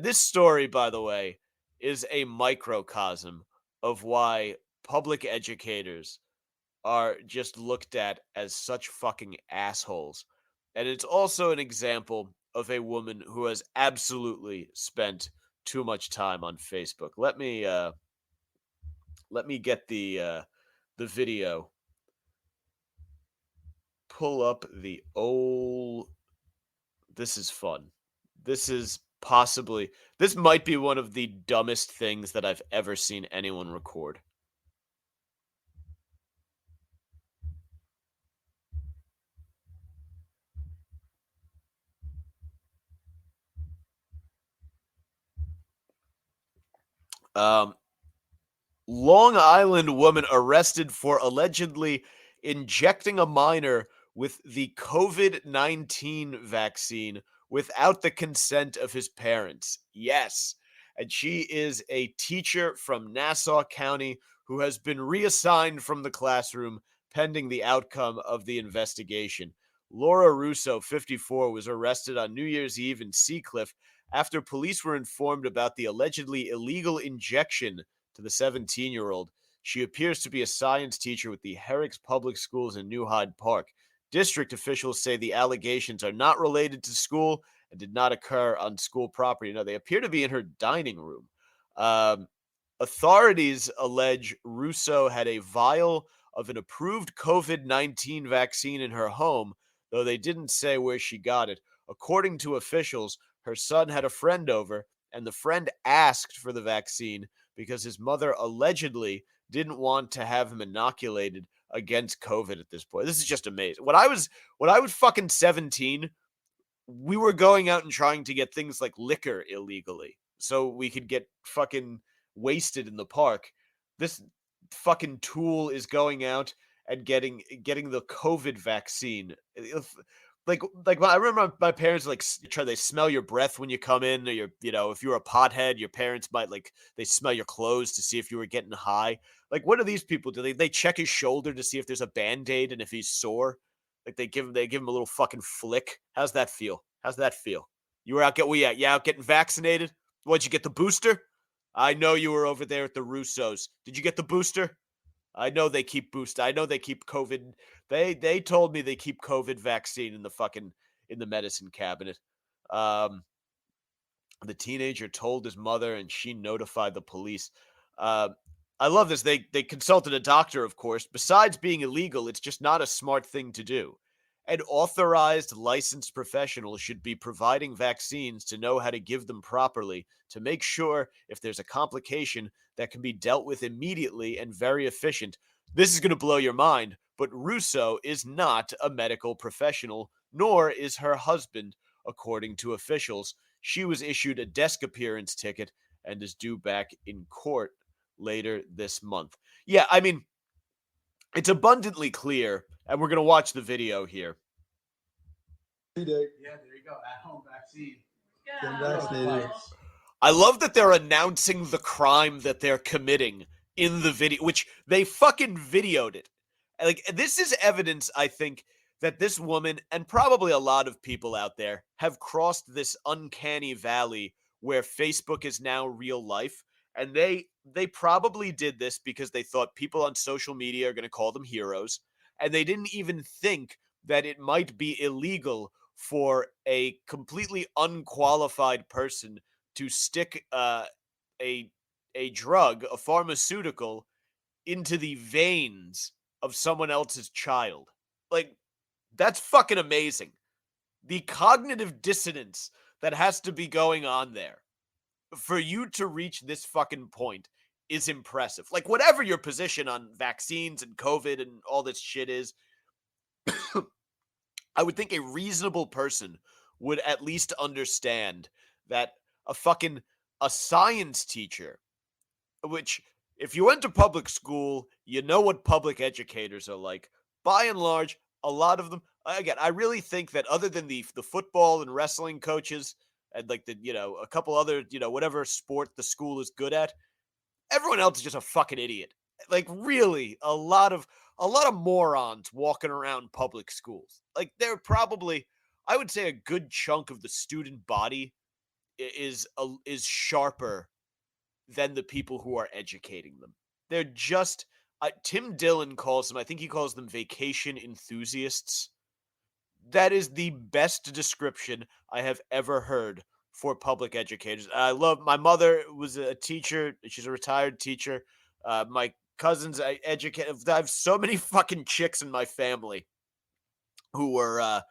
this story, by the way, is a microcosm of why public educators are just looked at as such fucking assholes. And it's also an example of a woman who has absolutely spent too much time on Facebook. Let me get the video. Pull up the old. This is fun. This might be one of the dumbest things that I've ever seen anyone record. Long Island woman arrested for allegedly injecting a minor with the COVID-19 vaccine without the consent of his parents. Yes. and she is a teacher from Nassau County who has been reassigned from the classroom pending the outcome of the investigation. Laura Russo, 54, was arrested on New Year's Eve in Seacliff after police were informed about the allegedly illegal injection to the 17-year-old. She appears to be a science teacher with the Herrick's Public Schools in New Hyde Park. District officials say the allegations are not related to school and did not occur on school property. No, they appear to be in her dining room. Authorities allege Russo had a vial of an approved COVID-19 vaccine in her home, though they didn't say where she got it. According to officials, her son had a friend over, and the friend asked for the vaccine because his mother allegedly didn't want to have him inoculated against COVID at this point. This is just amazing. When I was fucking 17, we were going out and trying to get things like liquor illegally so we could get fucking wasted in the park. This fucking tool is going out and getting the COVID vaccine. Like I remember my parents they smell your breath when you come in, or if you're a pothead, your parents might they smell your clothes to see if you were getting high. Like, what do these people do? They check his shoulder to see if there's a Band-Aid and if he's sore. Like, they give him a little fucking flick. How's that feel? You were out out getting vaccinated? What'd you get, the booster? I know you were over there at the Russos. Did you get the booster? I know they keep COVID. They told me they keep COVID vaccine in the medicine cabinet. The teenager told his mother, and she notified the police. I love this. They consulted a doctor, of course. Besides being illegal, it's just not a smart thing to do. An authorized, licensed professional should be providing vaccines to know how to give them properly, to make sure if there's a complication that can be dealt with immediately and very efficient. This is going to blow your mind, but Russo is not a medical professional, nor is her husband, according to officials. She was issued a desk appearance ticket and is due back in court later this month. Yeah, I mean, it's abundantly clear, and we're going to watch the video here. Yeah, there you go. At-home vaccine. Get vaccinated. I love that they're announcing the crime that they're committing in the video, which they fucking videoed it. Like, this is evidence, I think, that this woman, and probably a lot of people out there, have crossed this uncanny valley where Facebook is now real life. And they probably did this because they thought people on social media are going to call them heroes. And they didn't even think that it might be illegal for a completely unqualified person to stick a drug, a pharmaceutical, into the veins of someone else's child. Like, that's fucking amazing. The cognitive dissonance that has to be going on there for you to reach this fucking point is impressive. Like, whatever your position on vaccines and COVID and all this shit is, I would think a reasonable person would at least understand that a science teacher, which, if you went to public school, you know what public educators are like. By and large, a lot of them, again, I really think that other than the football and wrestling coaches and a couple other, whatever sport the school is good at, everyone else is just a fucking idiot. Like, really, a lot of morons walking around public schools. Like, they're probably, I would say, a good chunk of the student body is sharper than the people who are educating them. They're just, Tim Dillon calls them, I think he calls them vacation enthusiasts. That is the best description I have ever heard for public educators. My mother was a teacher. She's a retired teacher. My cousins, I have so many fucking chicks in my family who were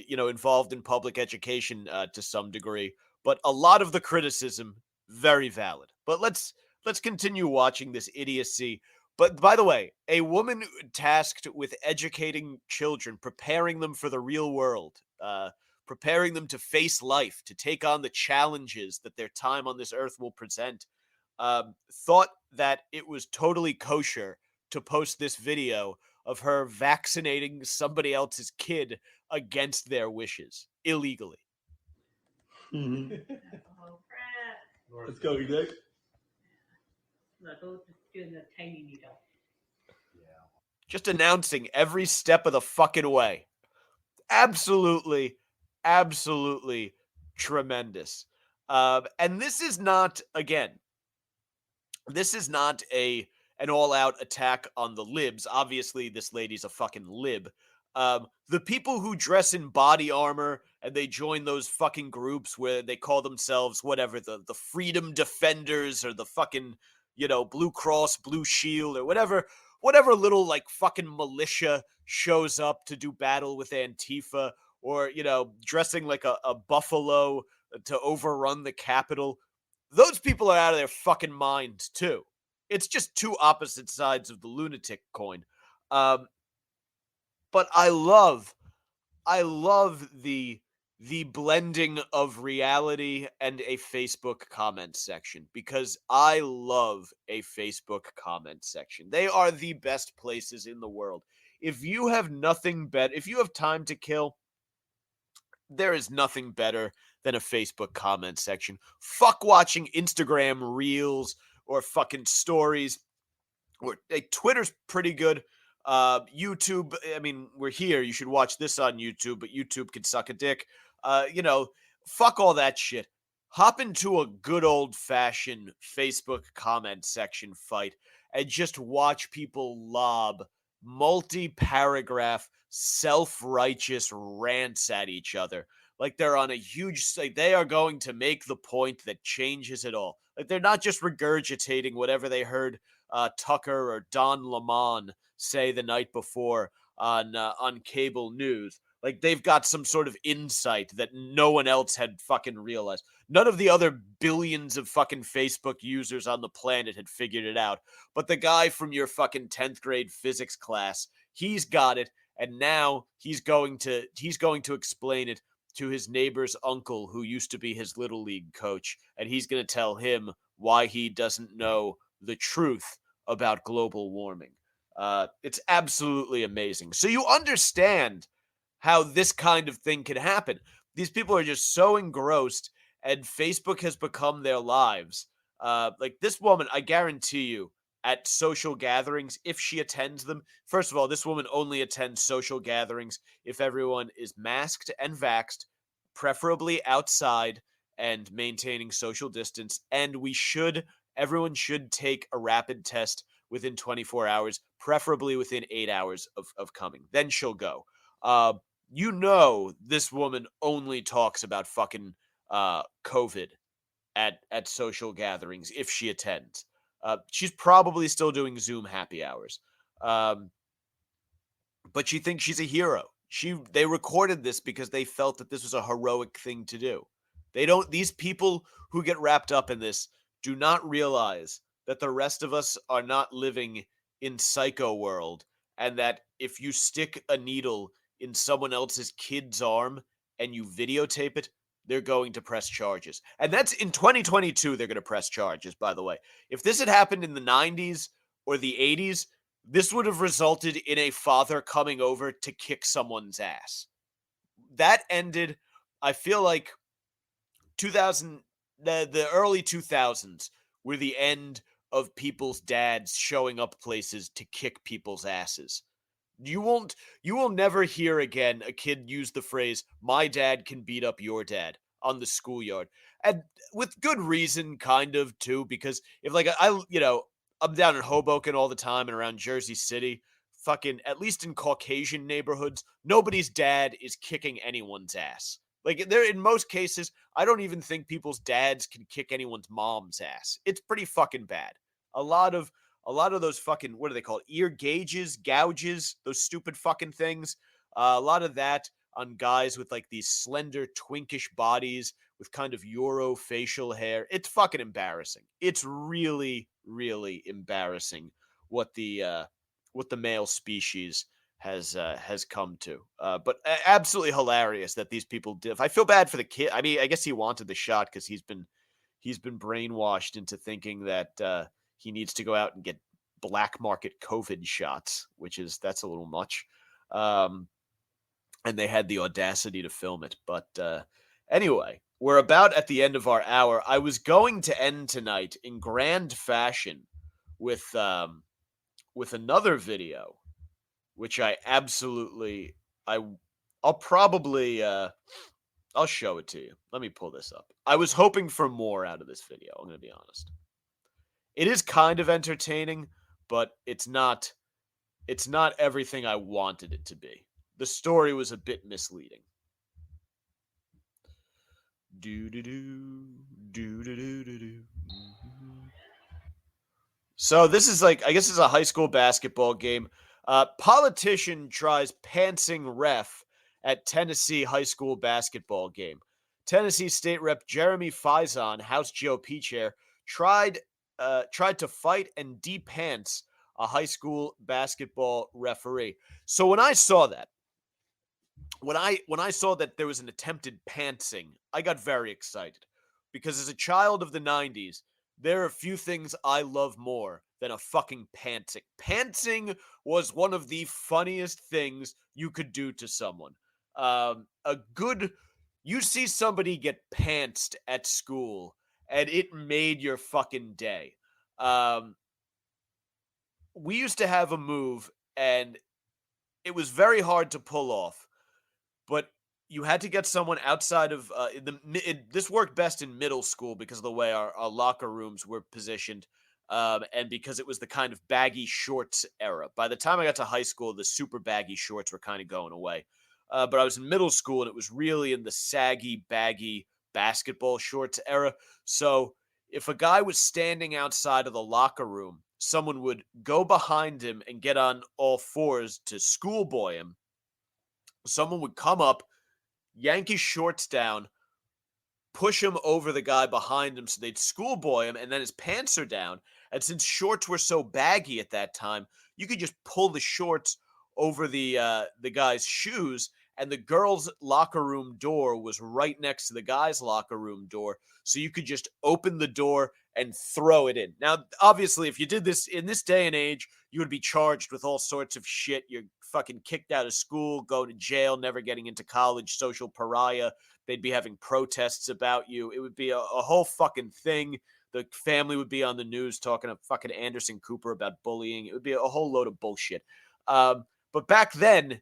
involved in public education to some degree. But a lot of the criticism, very valid. But let's continue watching this idiocy. But by the way, a woman tasked with educating children, preparing them for the real world, preparing them to face life, to take on the challenges that their time on this earth will present, thought that it was totally kosher to post this video of her vaccinating somebody else's kid against their wishes, illegally. Let's go, Nick. Doing the tiny needle. Just announcing every step of the fucking way. Absolutely, absolutely tremendous. And this is not, again, this is not an all-out attack on the libs. Obviously, this lady's a fucking lib. The people who dress in body armor and they join those fucking groups where they call themselves whatever, the Freedom Defenders or the fucking, Blue Cross, Blue Shield or whatever little like fucking militia shows up to do battle with Antifa or, dressing like a buffalo to overrun the Capitol. Those people are out of their fucking minds too. It's just two opposite sides of the lunatic coin. But I love the blending of reality and a Facebook comment section because I love a Facebook comment section. They are the best places in the world. If you have nothing better, if you have time to kill, there is nothing better than a Facebook comment section. Fuck watching Instagram reels or fucking stories. Or Twitter's pretty good. YouTube, I mean, we're here. You should watch this on YouTube, but YouTube can suck a dick. Fuck all that shit. Hop into a good old-fashioned Facebook comment section fight and just watch people lob multi-paragraph, self-righteous rants at each other. Like they're on a huge, like they are going to make the point that changes it all. Like they're not just regurgitating whatever they heard Tucker or Don Lemon say the night before on cable news. Like they've got some sort of insight that no one else had fucking realized. None of the other billions of fucking Facebook users on the planet had figured it out. But the guy from your fucking 10th grade physics class, he's got it, and now he's going to explain it to his neighbor's uncle who used to be his little league coach, and he's going to tell him why he doesn't know the truth about global warming. It's absolutely amazing. So you understand how this kind of thing can happen. These people are just so engrossed, and Facebook has become their lives. Like this woman, I guarantee you, at social gatherings, if she attends them, first of all, this woman only attends social gatherings if everyone is masked and vaxxed, preferably outside and maintaining social distance. And everyone should take a rapid test within 24 hours, preferably within 8 hours of coming. Then she'll go. This woman only talks about fucking COVID at social gatherings if she attends. She's probably still doing Zoom happy hours. But she thinks she's a hero. They recorded this because they felt that this was a heroic thing to do. These people who get wrapped up in this do not realize that the rest of us are not living in psycho world, and that if you stick a needle in someone else's kid's arm and you videotape it, they're going to press charges. And that's in 2022, they're going to press charges, by the way. If this had happened in the 90s or the 80s, this would have resulted in a father coming over to kick someone's ass. That ended, I feel like, the early 2000s were the end of people's dads showing up places to kick people's asses. You will never hear again a kid use the phrase, "My dad can beat up your dad" on the schoolyard. And with good reason, kind of, too, because if I'm down in Hoboken all the time and around Jersey City, fucking, at least in Caucasian neighborhoods, nobody's dad is kicking anyone's ass. Like, in most cases, I don't even think people's dads can kick anyone's mom's ass. It's pretty fucking bad. A lot of those fucking, what are they called? Ear gouges, those stupid fucking things. A lot of that on guys with like these slender, twinkish bodies with kind of Euro facial hair. It's fucking embarrassing. It's really, really embarrassing what the male species has come to. But absolutely hilarious that these people did. I feel bad for the kid. I mean, I guess he wanted the shot because he's been brainwashed into thinking that he needs to go out and get black market COVID shots, that's a little much. And they had the audacity to film it. But Anyway, we're about at the end of our hour. I was going to end tonight in grand fashion with another video, which I absolutely I'll probably I'll show it to you. Let me pull this up. I was hoping for more out of this video, I'm going to be honest. It is kind of entertaining, but it's not everything I wanted it to be. The story was a bit misleading. So this is like, I guess it's a high school basketball game. Politician tries pantsing ref at Tennessee high school basketball game. Tennessee State Rep Jeremy Faison, House GOP chair, tried to fight and de-pants a high school basketball referee. So when I saw that, when I saw that there was an attempted pantsing, I got very excited because as a child of the 90s, there are a few things I love more than a fucking pantsing. Pantsing was one of the funniest things you could do to someone. You see somebody get pantsed at school, and it made your fucking day. We used to have a move, and it was very hard to pull off, but you had to get someone outside of this worked best in middle school because of the way our locker rooms were positioned, and because it was the kind of baggy shorts era. By the time I got to high school, the super baggy shorts were kind of going away. But I was in middle school, and it was really in the saggy, baggy basketball shorts era. So if a guy was standing outside of the locker room, someone would go behind him and get on all fours to schoolboy him. Someone would come up, yank his shorts down, push him over the guy behind him so they'd schoolboy him, and then his pants are down. And since shorts were so baggy at that time, you could just pull the shorts over the guy's shoes, and the girls' locker room door was right next to the guy's locker room door, so you could just open the door and throw it in. Now, obviously, if you did this in this day and age, you would be charged with all sorts of shit. You're fucking kicked out of school, go to jail, never getting into college, social pariah. They'd be having protests about you. It would be a whole fucking thing. The family would be on the news talking to fucking Anderson Cooper about bullying. It would be a whole load of bullshit. But back then,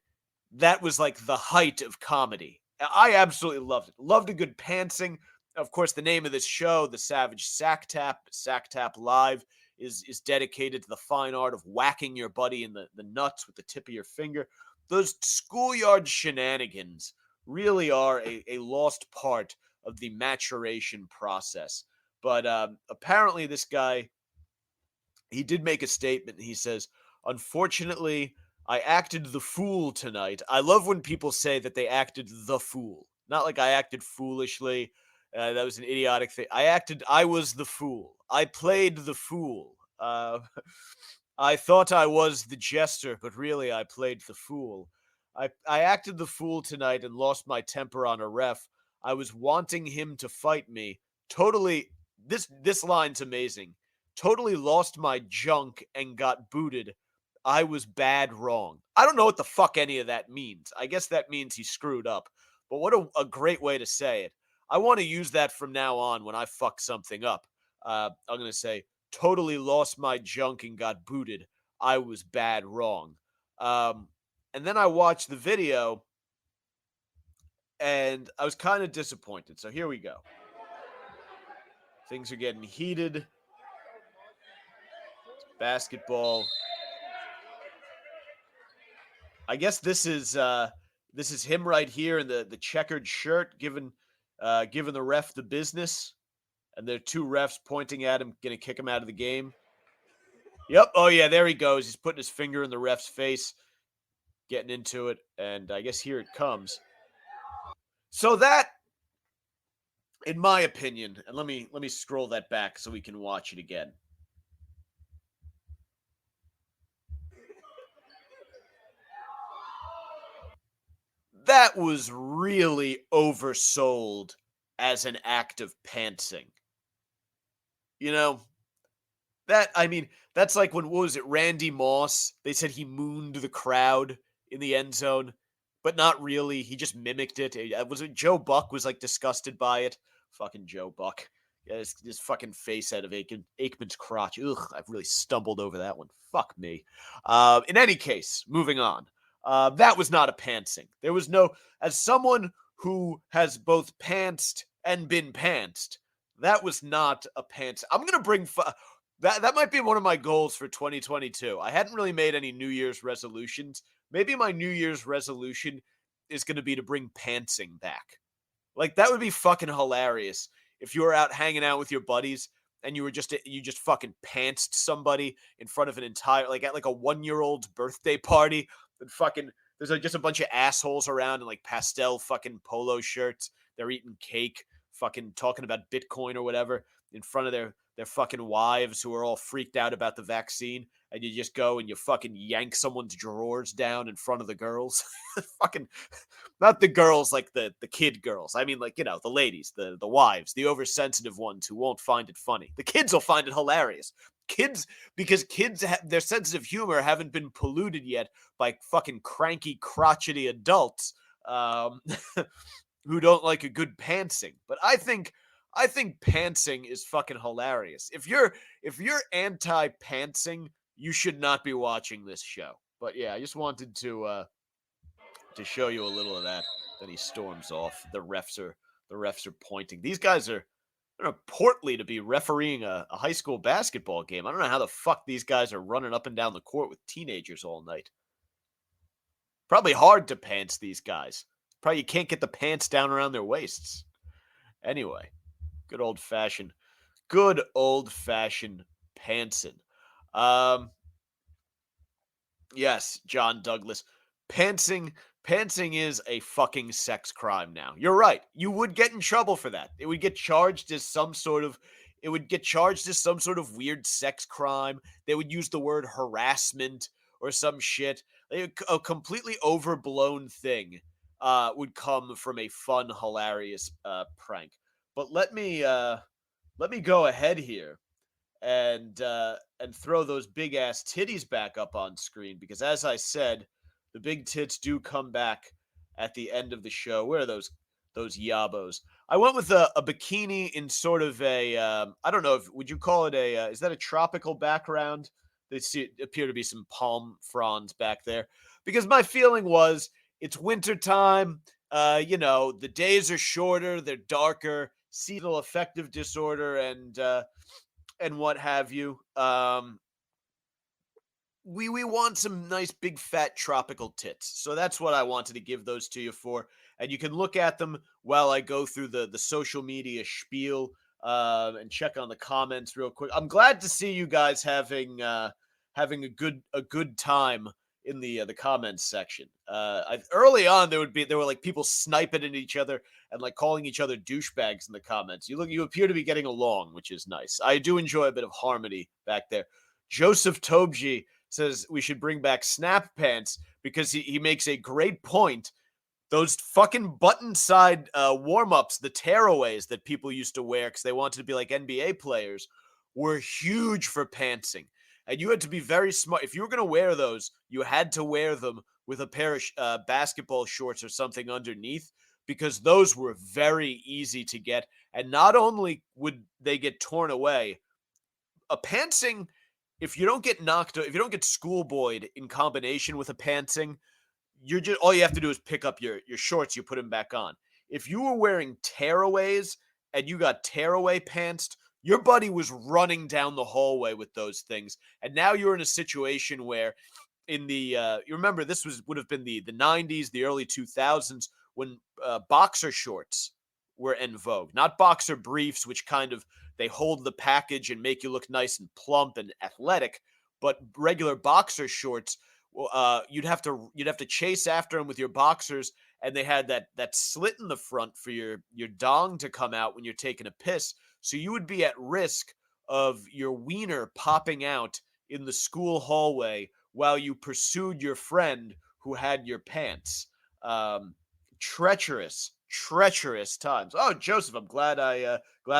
that was like the height of comedy. I absolutely loved it. Loved a good pantsing. Of course, the name of this show, the Savage Sacktap Live, is dedicated to the fine art of whacking your buddy in the nuts with the tip of your finger. Those schoolyard shenanigans really are a lost part of the maturation process. But apparently this guy, he did make a statement. He says, unfortunately, I acted the fool tonight. I love when people say that they acted the fool. Not like I acted foolishly. That was an idiotic thing. I was the fool. I played the fool. I thought I was the jester, but really I played the fool. I acted the fool tonight and lost my temper on a ref. I was wanting him to fight me. Totally, this line's amazing. Totally lost my junk and got booted. I was bad wrong. I don't know what the fuck any of that means. I guess that means he screwed up. But what a great way to say it. I want to use that from now on when I fuck something up. I'm going to say, totally lost my junk and got booted. I was bad wrong. And then I watched the video, and I was kind of disappointed. So here we go. Things are getting heated. Basketball. I guess this is him right here in the checkered shirt, giving the ref the business, and there are two refs pointing at him, gonna kick him out of the game. Yep. Oh yeah, there he goes. He's putting his finger in the ref's face, getting into it, and I guess here it comes. So that, in my opinion, and let me scroll that back so we can watch it again. That was really oversold as an act of pantsing. You know, that's like when, what was it, Randy Moss? They said he mooned the crowd in the end zone. but not really. He just mimicked it. Was it Joe Buck was like disgusted by it? Fucking Joe Buck. Yeah, his fucking face out of Aikman's crotch. Ugh, I've really stumbled over that one. Fuck me. In any case, moving on. That was not a pantsing. There was no, as someone who has both pantsed and been pantsed, that was not a pants. I'm gonna bring that might be one of my goals for 2022. I hadn't really made any New Year's resolutions. Maybe my New Year's resolution is gonna be to bring pantsing back. Like that would be fucking hilarious if you were out hanging out with your buddies and you just fucking pantsed somebody in front of an entire like at like a 1-year-old's birthday party and fucking there's like just a bunch of assholes around in like pastel fucking polo shirts. They're eating cake, fucking talking about Bitcoin or whatever in front of their fucking wives who are all freaked out about the vaccine, and you just go and you fucking yank someone's drawers down in front of the girls. Fucking not the girls like the kid girls. I mean, like, you know, the ladies, the wives, the oversensitive ones who won't find it funny. The kids will find it hilarious. Kids, because kids, their sense of humor haven't been polluted yet by fucking cranky, crotchety adults who don't like a good pantsing. But I think pantsing is fucking hilarious. If you're anti-pantsing, you should not be watching this show. But yeah, I just wanted to show you a little of that. Then he storms off. The refs are pointing. These guys are portly to be refereeing a high school basketball game. I don't know how the fuck these guys are running up and down the court with teenagers all night. Probably hard to pants these guys. Probably you can't get the pants down around their waists. Anyway, good old fashioned pantsing. Yes, John Douglas. Pantsing is a fucking sex crime now. You're right. You would get in trouble for that. It would get charged as some sort of weird sex crime. They would use the word harassment or some shit. A completely overblown thing would come from a fun, hilarious prank. But let me go ahead here and throw those big ass titties back up on screen, because as I said, the big tits do come back at the end of the show. Where are those yabos? I went with a bikini in sort of a I don't know, would you call it a is that a tropical background? They appear to be some palm fronds back there, because my feeling was it's winter time. You know, the days are shorter, they're darker, seasonal affective disorder, and what have you. We want some nice big fat tropical tits. So that's what I wanted to give those to you for. And you can look at them while I go through the social media spiel and check on the comments real quick. I'm glad to see you guys having a good time in the comments section. Early on there were like people sniping at each other and like calling each other douchebags in the comments. You appear to be getting along, which is nice. I do enjoy a bit of harmony back there. Joseph Tobji says we should bring back snap pants because he makes a great point. Those fucking button side warm-ups, the tearaways that people used to wear because they wanted to be like NBA players, were huge for pantsing. And you had to be very smart. If you were going to wear those, you had to wear them with a pair of basketball shorts or something underneath, because those were very easy to get. And not only would they get torn away, a pantsing, if you don't get schoolboyed in combination with a pantsing, all you have to do is pick up your shorts, you put them back on. If you were wearing tearaways and you got tearaway pantsed, your buddy was running down the hallway with those things. And now you're in a situation where in the you remember this would have been the 90s, the early 2000s, when boxer shorts were en vogue. Not boxer briefs, which kind of they hold the package and make you look nice and plump and athletic, but regular boxer shorts, you'd have to chase after them with your boxers, and they had that slit in the front for your dong to come out when you're taking a piss. So you would be at risk of your wiener popping out in the school hallway while you pursued your friend who had your pants. Treacherous times. Oh, Joseph, I'm glad I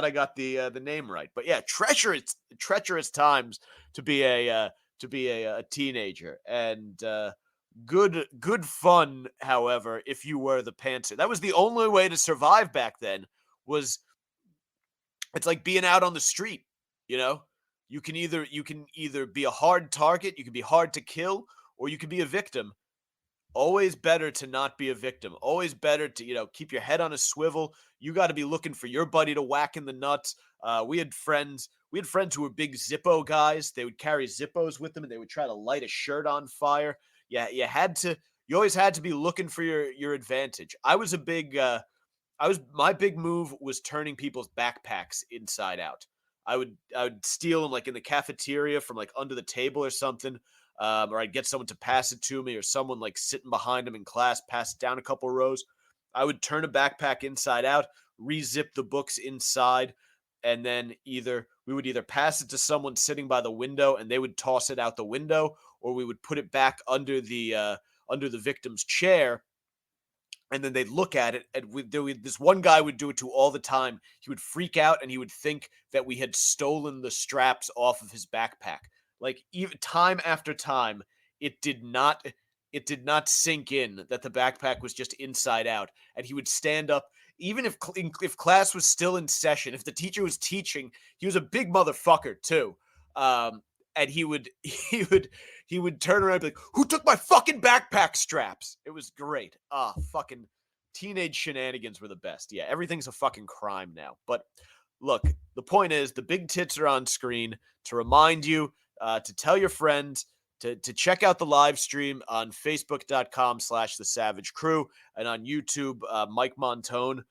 got the name right. But yeah, treacherous times to be a teenager. And Good fun, however, if you were the pantser. That was the only way to survive back then. It's like being out on the street, you know? You can either be a hard target, you can be hard to kill, or you can be a victim. Always better to not be a victim. Always better to, keep your head on a swivel. You got to be looking for your buddy to whack in the nuts. We had friends who were big Zippo guys. They would carry Zippos with them and they would try to light a shirt on fire. Yeah, you always had to be looking for your advantage. My big move was turning people's backpacks inside out. I would steal them like in the cafeteria from like under the table or something, or I'd get someone to pass it to me, or someone like sitting behind them in class, pass it down a couple rows. I would turn a backpack inside out, re-zip the books inside, and then we would either pass it to someone sitting by the window and they would toss it out the window, or we would put it back under the victim's chair. And then they'd look at it, and this one guy would do it to all the time. He would freak out, and he would think that we had stolen the straps off of his backpack. Like even time after time, it did not sink in that the backpack was just inside out. And he would stand up, even if class was still in session, if the teacher was teaching. He was a big motherfucker too. And he would turn around and be like, "Who took my fucking backpack straps?" It was great. Fucking teenage shenanigans were the best. Yeah, everything's a fucking crime now. But look, the point is the big tits are on screen to remind you to tell your friends to check out the live stream on Facebook.com/The Savage Crew and on YouTube, Mike Montone.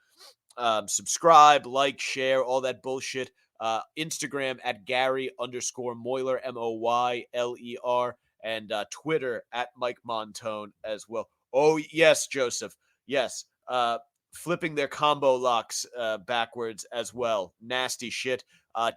Subscribe, like, share, all that bullshit. Instagram at Gary_Moyler, Moyler, and Twitter at Mike Montone as well. Oh, yes, Joseph. Yes. Flipping their combo locks backwards as well. Nasty shit.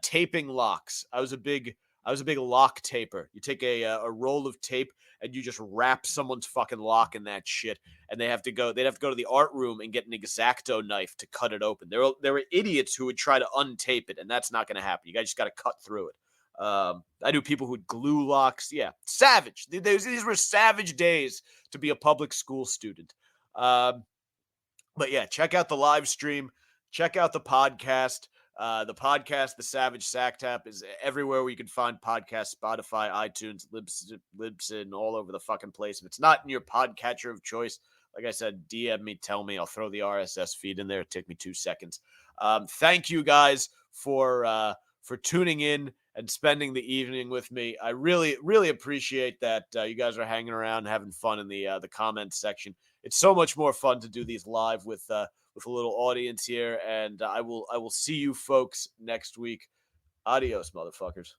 Taping locks. I was a big lock taper. You take a roll of tape and you just wrap someone's fucking lock in that shit, and they'd have to go to the art room and get an X-Acto knife to cut it open. There were idiots who would try to untape it, and that's not going to happen. You guys just got to cut through it. I knew people who'd glue locks. Yeah, savage. These were savage days to be a public school student. But yeah, check out the live stream. Check out the podcast. The Savage Sacktap, is everywhere where you can find podcasts: Spotify, iTunes, Libsyn, all over the fucking place. If it's not in your podcatcher of choice, like I said, DM me, tell me. I'll throw the RSS feed in there. It'll take me 2 seconds. Thank you guys for tuning in and spending the evening with me. I really, really appreciate that you guys are hanging around and having fun in the comments section. It's so much more fun to do these live with a little audience here, and I will see you folks next week. Adios, motherfuckers.